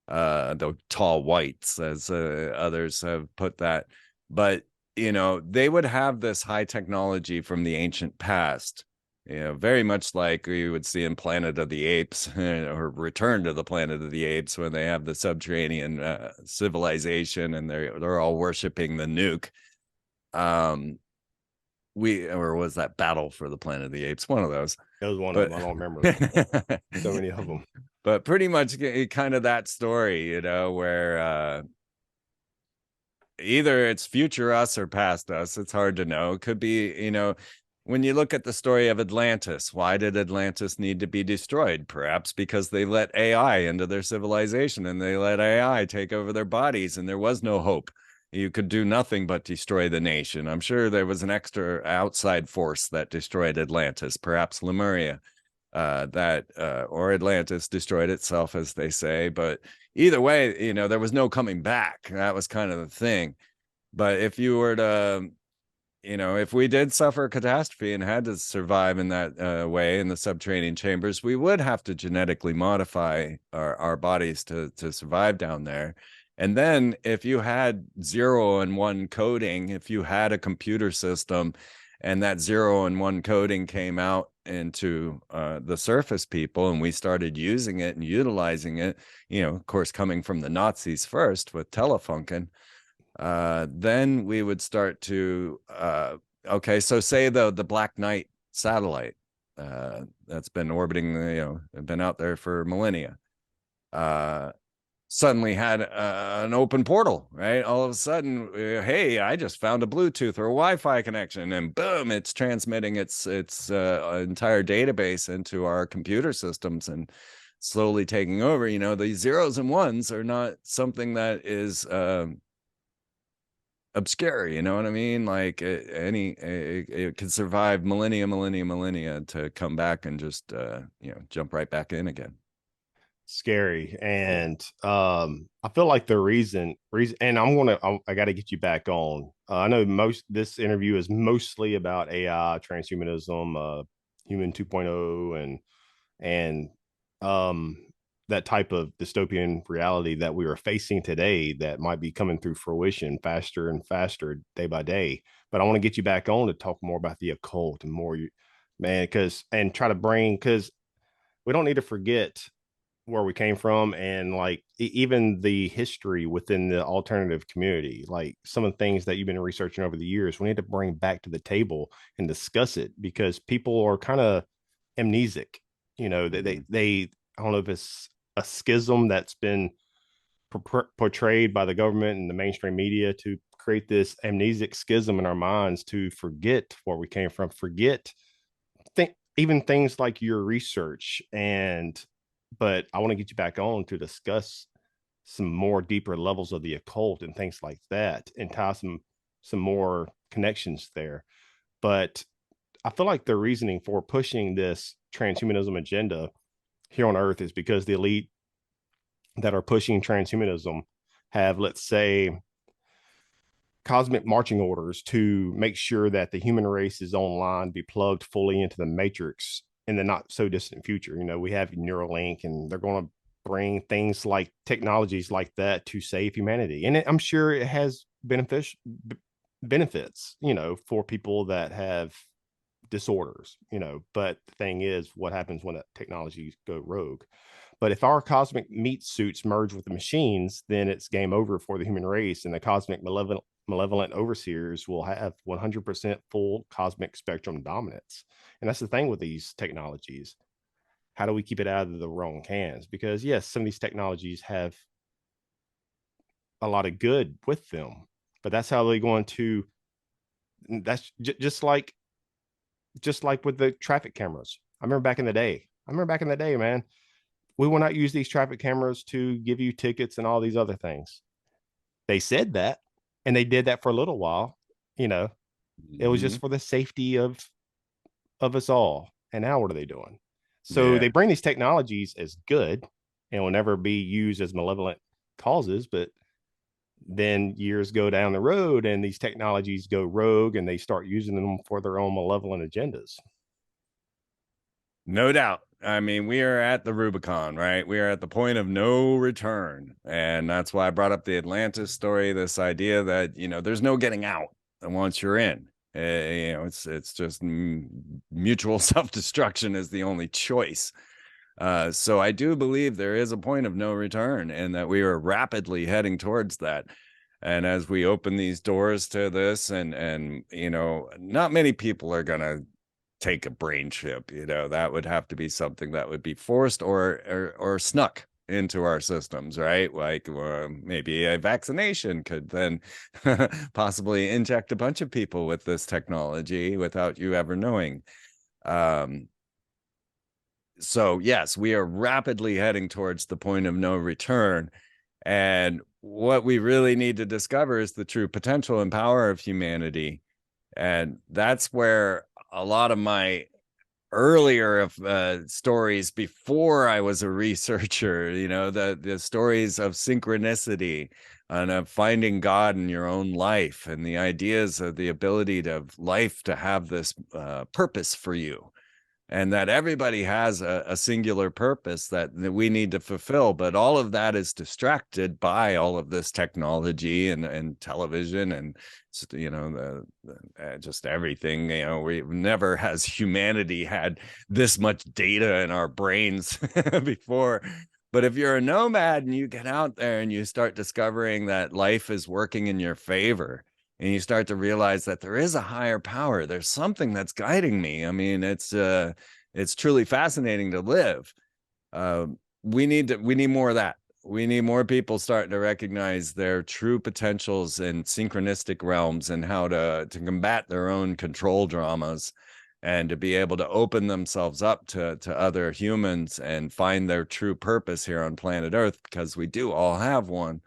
The tall whites, as others have put that. But they would have this high technology from the ancient past, very much like we would see in Planet of the Apes, or Return to the Planet of the Apes, when they have the subterranean civilization and they're all worshiping the nuke. Or was that Battle for the Planet of the Apes? One of those. It was one of them. I don't remember. So many of them. But pretty much kind of that story, where either it's future us or past us. It's hard to know. It could be, when you look at the story of Atlantis, why did Atlantis need to be destroyed? Perhaps because they let AI into their civilization and they let AI take over their bodies, and there was no hope. You could do nothing but destroy the nation. I'm sure there was an extra outside force that destroyed Atlantis, perhaps Lemuria, or Atlantis destroyed itself, as they say. But either way, there was no coming back. That was kind of the thing. But if you were to, if we did suffer a catastrophe and had to survive in that way in the subterranean chambers, we would have to genetically modify our bodies to survive down there. And then if you had 0 and 1 coding, if you had a computer system and that 0 and 1 coding came out into the surface people, and we started using it and utilizing it, of course, coming from the Nazis first with Telefunken, then we would start to, okay, so say the Black Knight satellite that's been orbiting, been out there for millennia, suddenly had an open portal, right? All of a sudden, hey, I just found a Bluetooth or a Wi-Fi connection, and boom, it's transmitting its entire database into our computer systems and slowly taking over. These zeros and ones are not something that is obscure, you know what I mean? Like it could survive millennia to come back and just jump right back in again. Scary. And I feel like the reason and I got to get you back on. I know this interview is mostly about AI, transhumanism, human 2.0, and that type of dystopian reality that we are facing today that might be coming through fruition faster and faster day by day. But I want to get you back on to talk more about the occult and more, man, because we don't need to forget where we came from, and like even the history within the alternative community, like some of the things that you've been researching over the years, we need to bring back to the table and discuss it, because people are kind of amnesic. They I don't know if it's a schism that's been portrayed by the government and the mainstream media to create this amnesic schism in our minds to forget where we came from, forget even things like your research. But I want to get you back on to discuss some more deeper levels of the occult and things like that, and tie some more connections there. But I feel like the reasoning for pushing this transhumanism agenda here on Earth is because the elite that are pushing transhumanism have, let's say, cosmic marching orders to make sure that the human race is online, be plugged fully into the matrix in the not so distant future. We have Neuralink, and they're going to bring things like technologies like that to save humanity. And I'm sure it has benefits, for people that have disorders, but the thing is, what happens when technologies go rogue? But if our cosmic meat suits merge with the machines, then it's game over for the human race, and the cosmic malevolent overseers will have 100% full cosmic spectrum dominance. And that's the thing with these technologies. How do we keep it out of the wrong hands? Because yes, some of these technologies have a lot of good with them, but that's how they're going to, that's just like with the traffic cameras. I remember back in the day, man, we will not use these traffic cameras to give you tickets and all these other things. They said that, and they did that for a little while. It was just for the safety of us all. And now what are they doing? So they bring these technologies as good and will never be used as malevolent causes, but then years go down the road and these technologies go rogue and they start using them for their own malevolent agendas. No doubt. I mean, we are at the Rubicon, right? We are at the point of no return. And that's why I brought up the Atlantis story, this idea that, there's no getting out once you're in. It's just mutual self-destruction is the only choice. So I do believe there is a point of no return, and that we are rapidly heading towards that. And as we open these doors to this, and not many people are going to take a brain chip, that would have to be something that would be forced or snuck into our systems, right? Like maybe a vaccination could then possibly inject a bunch of people with this technology without you ever knowing. So yes, we are rapidly heading towards the point of no return. And what we really need to discover is the true potential and power of humanity. And that's where a lot of my earlier stories before I was a researcher, the stories of synchronicity and of finding God in your own life, and the ideas of the ability of life to have this purpose for you. and that everybody has a singular purpose that we need to fulfill. But all of that is distracted by all of this technology and television and, you know, just everything. You know, we've never has humanity had this much data in our brains before. But if you're a nomad and you get out there and you start discovering that life is working in your favor, and you start to realize that there is a higher power, there's something that's guiding me. I mean, it's truly fascinating to live. We need more of that. We need more people starting to recognize their true potentials in synchronistic realms and how to combat their own control dramas, and to be able to open themselves up to other humans and find their true purpose here on planet Earth, because we do all have one.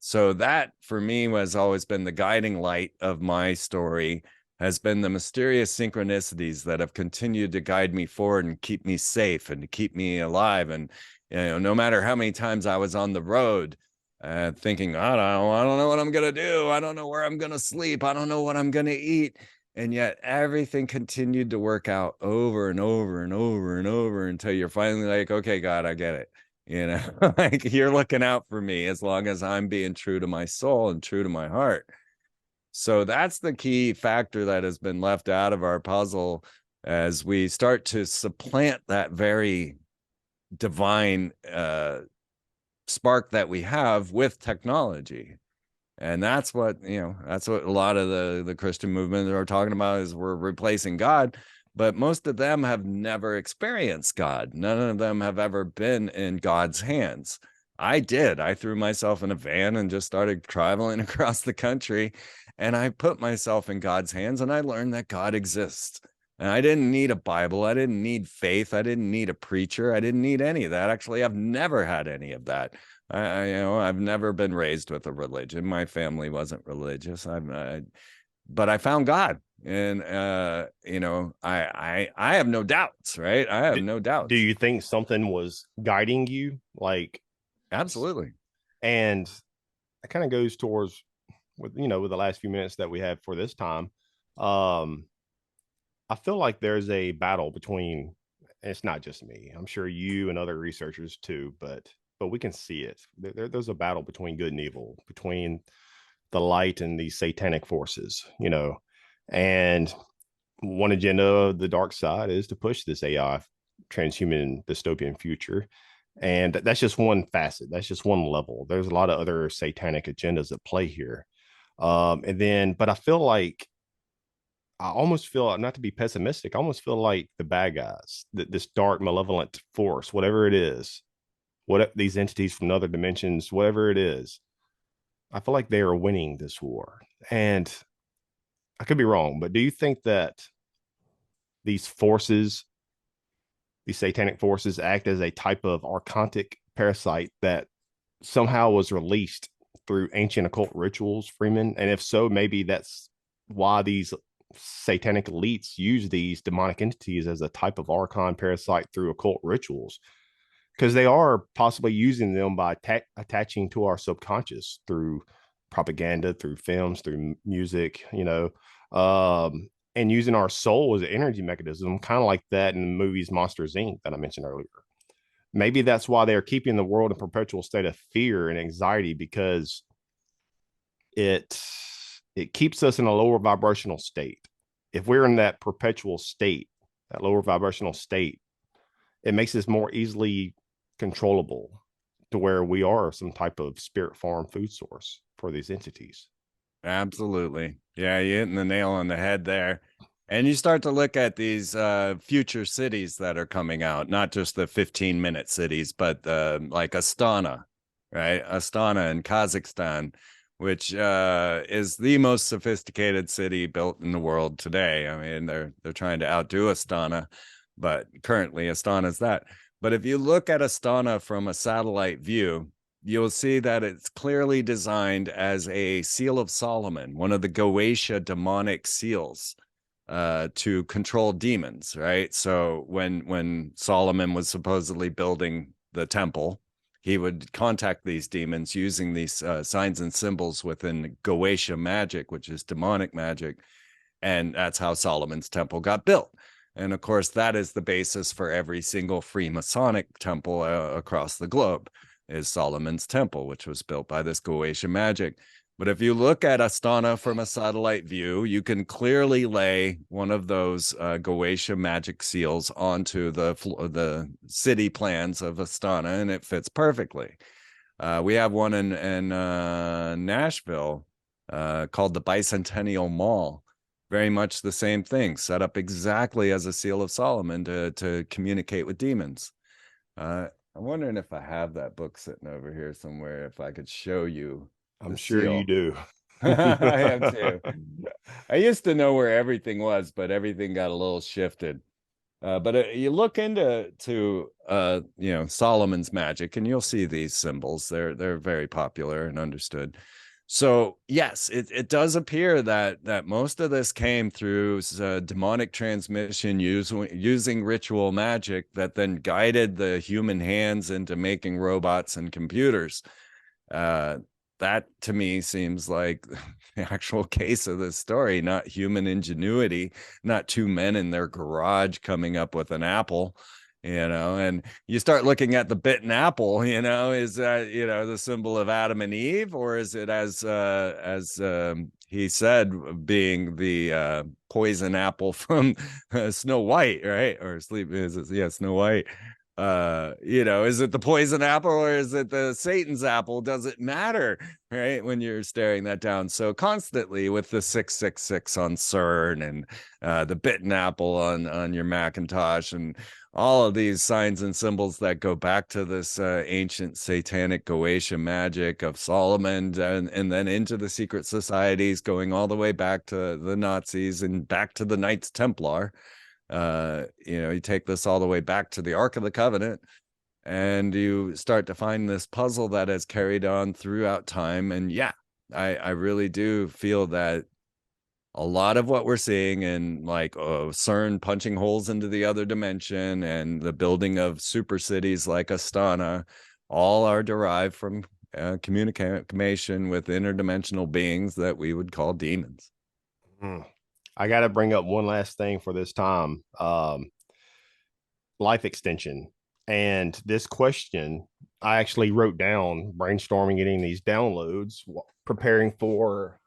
So that for me has always been the guiding light of my story, has been the mysterious synchronicities that have continued to guide me forward and keep me safe and to keep me alive. And, you know, no matter how many times I was on the road, thinking, I don't know what I'm going to do. I don't know where I'm going to sleep. I don't know what I'm going to eat. And yet everything continued to work out over and over and over and over until you're finally like, okay, God, I get it. You know, like, you're looking out for me as long as I'm being true to my soul and true to my heart. So that's the key factor that has been left out of our puzzle as we start to supplant that very divine spark that we have with technology. And that's what, you know, that's what a lot of the Christian movement are talking about, is we're replacing God. But most of them have never experienced God. None of them have ever been in God's hands. I did. I threw myself in a van and just started traveling across the country, and I put myself in God's hands, and I learned that God exists. And I didn't need a Bible. I didn't need faith. I didn't need a preacher. I didn't need any of that. Actually, I've never had any of that. You know, I've never been raised with a religion. My family wasn't religious. But I found God, and you know, I have no doubts, right? I have no doubts. Do you think something was guiding you? Like, absolutely. And it kind of goes towards with, you know, with the last few minutes that we have for this time. I feel like there's a battle between, it's not just me, I'm sure you and other researchers too, but we can see it. There's a battle between good and evil, between the light and these satanic forces, you know. And one agenda of the dark side is to push this AI transhuman dystopian future. And that's just one facet. That's just one level. There's a lot of other satanic agendas at play here. And then, but I feel like, I almost feel, not to be pessimistic, I almost feel like the bad guys, this dark malevolent force, whatever it is, what these entities from other dimensions, whatever it is, I feel like they are winning this war. And I could be wrong, but do you think that these forces, these satanic forces, act as a type of archontic parasite that somehow was released through ancient occult rituals, Freeman? And if so, maybe that's why these satanic elites use these demonic entities as a type of archon parasite through occult rituals, because they are possibly using them by attaching to our subconscious through propaganda, through films, through music, you know, and using our soul as an energy mechanism, kind of like that in the movies Monsters Inc. that I mentioned earlier. Maybe that's why they're keeping the world in perpetual state of fear and anxiety, because it keeps us in a lower vibrational state. If we're in that perpetual state, that lower vibrational state, it makes us more easily controllable, to where we are some type of spirit farm food source for these entities. Absolutely. Yeah, you're hitting the nail on the head there. And you start to look at these future cities that are coming out, not just the 15-minute cities, but like Astana, right? Astana in Kazakhstan, which is the most sophisticated city built in the world today. I mean, they're trying to outdo Astana, but currently Astana is that. But if you look at Astana from a satellite view, you'll see that it's clearly designed as a seal of Solomon, one of the Goetia demonic seals, to control demons, right? So when Solomon was supposedly building the temple, he would contact these demons using these signs and symbols within Goetia magic, which is demonic magic. And that's how Solomon's temple got built. And of course, that is the basis for every single Freemasonic temple across the globe, is Solomon's Temple, which was built by this Goetia magic. But if you look at Astana from a satellite view, you can clearly lay one of those Goetia magic seals onto the city plans of Astana, and it fits perfectly. We have one in Nashville called the Bicentennial Mall. Very much the same thing, set up exactly as a seal of Solomon to communicate with demons. I'm wondering if I have that book sitting over here somewhere, if I could show you. I'm sure you do. I am too. I used to know where everything was, but everything got a little shifted. But you look into Solomon's magic, and you'll see these symbols. They're very popular and understood. So yes, it does appear that most of this came through demonic transmission using ritual magic that then guided the human hands into making robots and computers. That to me seems like the actual case of this story, not human ingenuity, not two men in their garage coming up with an apple. And you start looking at the bitten apple, is that, the symbol of Adam and Eve, or is it as he said, being the poison apple from Snow White, right? Or Snow White. Is it the poison apple or is it the Satan's apple? Does it matter, right? When you're staring that down. So constantly with the 666 on CERN and the bitten apple on your Macintosh and all of these signs and symbols that go back to this ancient satanic Goetia magic of Solomon and then into the secret societies, going all the way back to the Nazis and back to the Knights Templar. You take this all the way back to the Ark of the Covenant, and you start to find this puzzle that has carried on throughout time. And yeah, I really do feel that a lot of what we're seeing in CERN punching holes into the other dimension and the building of super cities like Astana all are derived from communication with interdimensional beings that we would call demons. I got to bring up one last thing for this time. Life extension. And this question I actually wrote down, brainstorming, getting these downloads, preparing for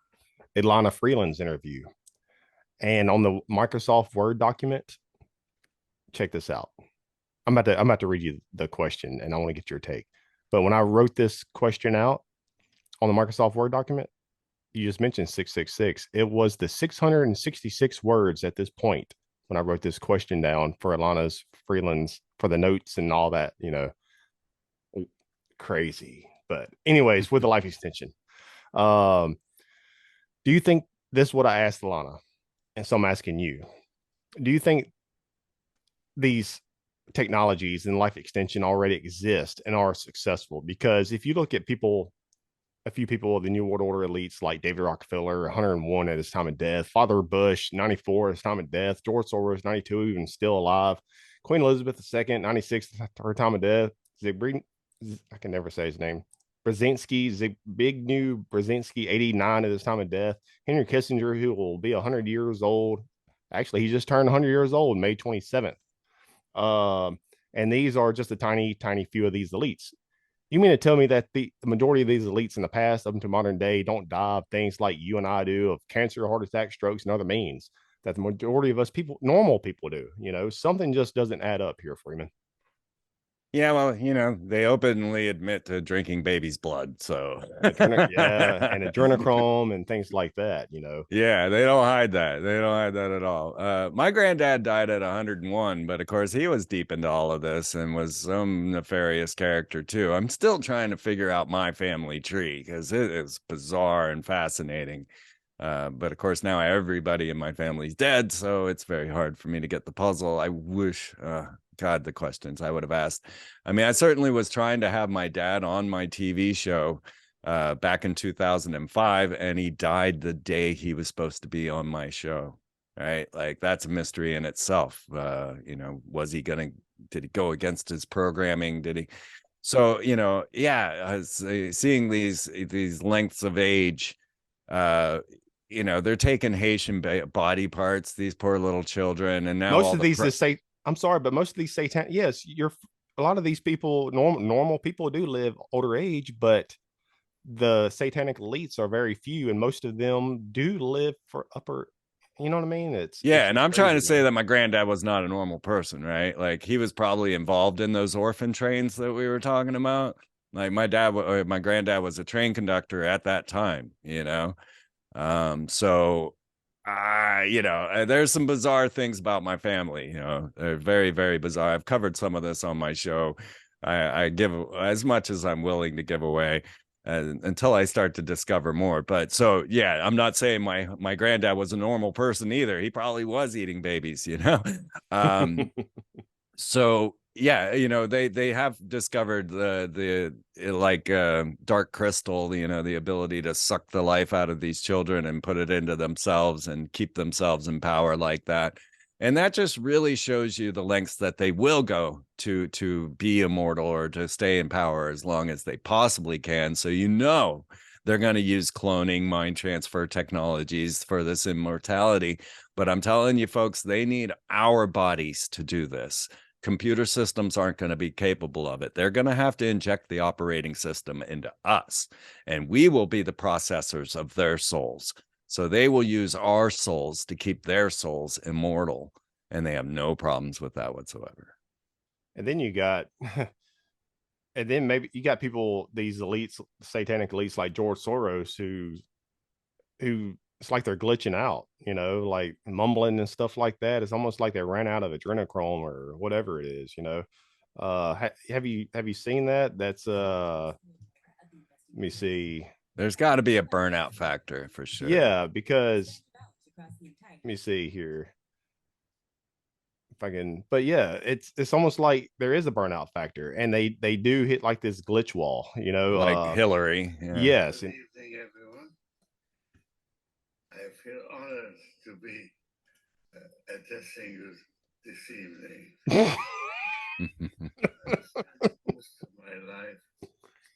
Ilana Freeland's interview. And on the Microsoft Word document, check this out. I'm about to read you the question, and I want to get your take. But when I wrote this question out on the Microsoft Word document, you just mentioned 666. It was the 666 words at this point when I wrote this question down for Ilana Freeland's, for the notes and all that, crazy. But anyways, with the life extension, do you think this is what I asked Ilana? And so I'm asking you, do you think these technologies and life extension already exist and are successful? Because if you look at a few people of the New World Order elites like David Rockefeller, 101 at his time of death, Father Bush, 94 at his time of death, George Soros, 92, even still alive, Queen Elizabeth II, 96 at her time of death, I can never say his name, Zbigniew Brzezinski, 89 at his time of death, Henry Kissinger, who will be 100 years old. Actually, he just turned 100 years old, May 27th. And these are just a tiny, tiny few of these elites. You mean to tell me that the majority of these elites in the past, up until modern day, don't die of things like you and I do, of cancer, heart attack, strokes, and other means, that the majority of us people, normal people do? Something just doesn't add up here, Freeman. Yeah, well, they openly admit to drinking baby's blood, so yeah, and adrenochrome and things like that. Yeah, they don't hide that. They don't hide that at all. My granddad died at 101, but of course he was deep into all of this and was some nefarious character too. I'm still trying to figure out my family tree because it is bizarre and fascinating. But of course now everybody in my family's dead, so it's very hard for me to get the puzzle. I wish, God, the questions I would have asked. I mean, I certainly was trying to have my dad on my TV show back in 2005, and he died the day he was supposed to be on my show, right? Like, that's a mystery in itself. Was he did he go against his programming? Did he? So, yeah, seeing these lengths of age, you know, they're taking Haitian body parts, these poor little children, and now Most all of the these is say, I'm sorry, but most of these satanic, yes, you're a lot of these people, normal people do live older age, but the satanic elites are very few, and most of them do live for upper. You know what I mean? yeah, and It's I'm trying crazy, to say man. that my granddad was not a normal person, right? Like he was probably involved in those orphan trains that we were talking about. Like my dad or my granddad was a train conductor at that time, you know. So you know, there's some bizarre things about my family, you know. They're very, very bizarre. I've covered some of this on my show. I give as much as I'm willing to give away until I start to discover more. But so yeah, I'm not saying my granddad was a normal person either. He probably was eating babies, you know. Um, so yeah, you know, they have discovered the like dark crystal, you know, the ability to suck the life out of these children and put it into themselves and keep themselves in power like that. And that just really shows you the lengths that they will go to be immortal or to stay in power as long as they possibly can. So you know they're going to use cloning, mind transfer technologies for this immortality. But I'm telling you folks, they need our bodies to do this. Computer systems aren't going to be capable of it. They're going to have to inject the operating system into us, and we will be the processors of their souls. So they will use our souls to keep their souls immortal, and they have no problems with that whatsoever. And then you got, and then maybe you got people, these elites, satanic elites like George Soros, who it's like they're glitching out, you know, like mumbling and stuff like that. It's almost like they ran out of adrenochrome or whatever it is, you know. Have you seen that? That's let me see. There's got to be a burnout factor for sure. Yeah, because let me see here if I can. But yeah, it's almost like there is a burnout factor, and they do hit like this glitch wall, you know. Like Hillary. Yeah. Yes, and Good evening, everyone. I feel honored to be addressing you this evening. Most of my life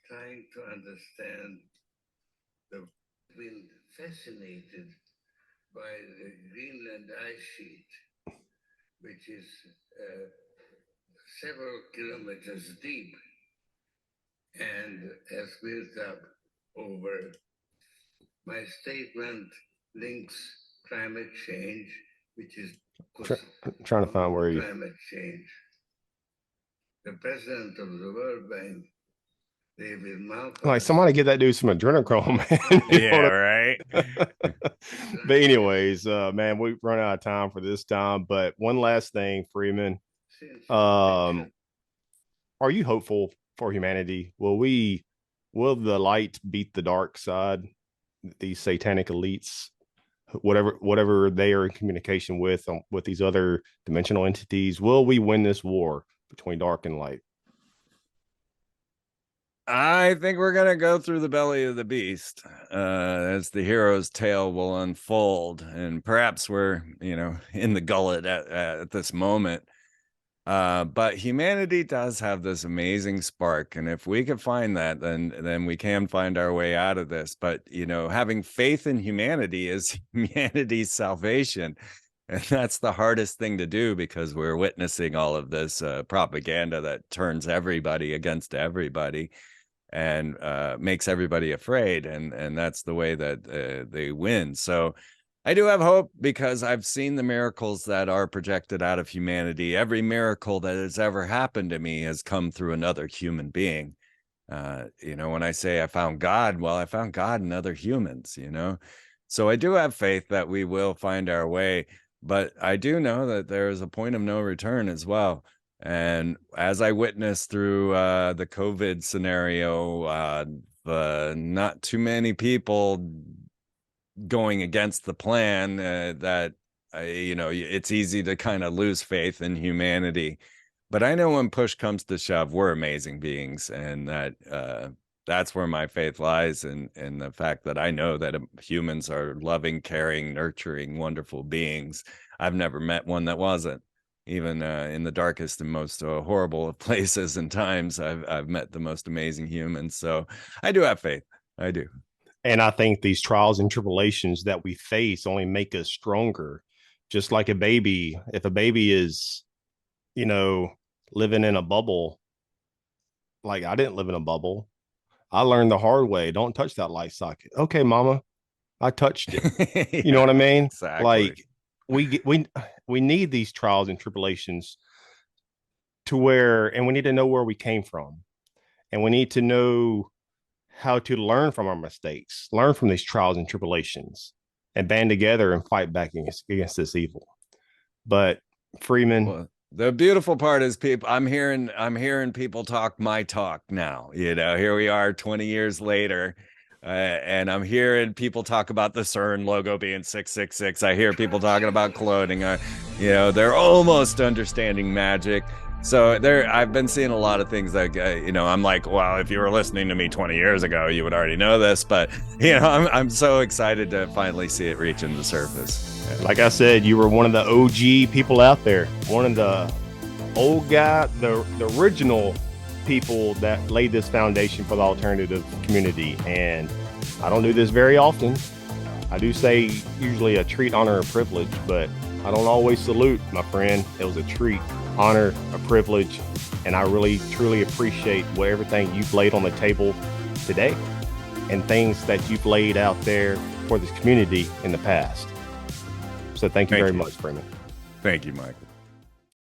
trying to understand I've been fascinated by the Greenland ice sheet, which is several kilometers deep and has built up over. My statement links climate change, which is trying to find where you. climate change. The president of the World Bank, David Malpass. Like somebody get that dude some adrenochrome, man. Yeah, right. But anyways, man, we've run out of time for this time. But one last thing, Freeman. Are you hopeful for humanity? Will the light beat the dark side? These satanic elites, whatever they are in communication with these other dimensional entities, will we win this war between dark and light? I think we're gonna go through the belly of the beast as the hero's tale will unfold, and perhaps we're, you know, in the gullet at this moment. But humanity does have this amazing spark, and if we could find that, then we can find our way out of this. But you know, having faith in humanity is humanity's salvation, and that's the hardest thing to do because we're witnessing all of this propaganda that turns everybody against everybody and makes everybody afraid, and that's the way that they win. So I do have hope because I've seen the miracles that are projected out of humanity. Every miracle that has ever happened to me has come through another human being. You know, when I say I found God, well, I found God in other humans, you know. So I do have faith that we will find our way, but I do know that there is a point of no return as well. And as I witnessed through the COVID scenario, not too many people going against the plan, that you know, it's easy to kind of lose faith in humanity. But I know when push comes to shove, we're amazing beings, and that's where my faith lies, and the fact that I know that humans are loving, caring, nurturing, wonderful beings. I've never met one that wasn't. Even in the darkest and most horrible of places and times, I've met the most amazing humans. So I do have faith. I do. And I think these trials and tribulations that we face only make us stronger. Just like a baby, if a baby is, living in a bubble, like I didn't live in a bubble. I learned the hard way. Don't touch that light socket. Okay, mama, I touched it. You know what I mean? Exactly. Like we need these trials and tribulations and we need to know where we came from. And we need to know how to learn from our mistakes, learn from these trials and tribulations, and band together and fight back against this evil. But Freeman, well, the beautiful part is I'm hearing people talk my talk now. Here we are 20 years later, and I'm hearing people talk about the CERN logo being 666. I hear people talking about cloning. They're almost understanding magic. So I've been seeing a lot of things that, I'm like, well, if you were listening to me 20 years ago, you would already know this. But, I'm so excited to finally see it reaching the surface. Like I said, you were one of the OG people out there, one of the old guy, the original people that laid this foundation for the alternative community. And I don't do this very often. I do say usually a treat, honor, a privilege, but I don't always salute, my friend. It was a treat, honor, a privilege, and I really, truly appreciate everything you've laid on the table today and things that you've laid out there for this community in the past. So thank you very much, Freeman. Thank you, Michael.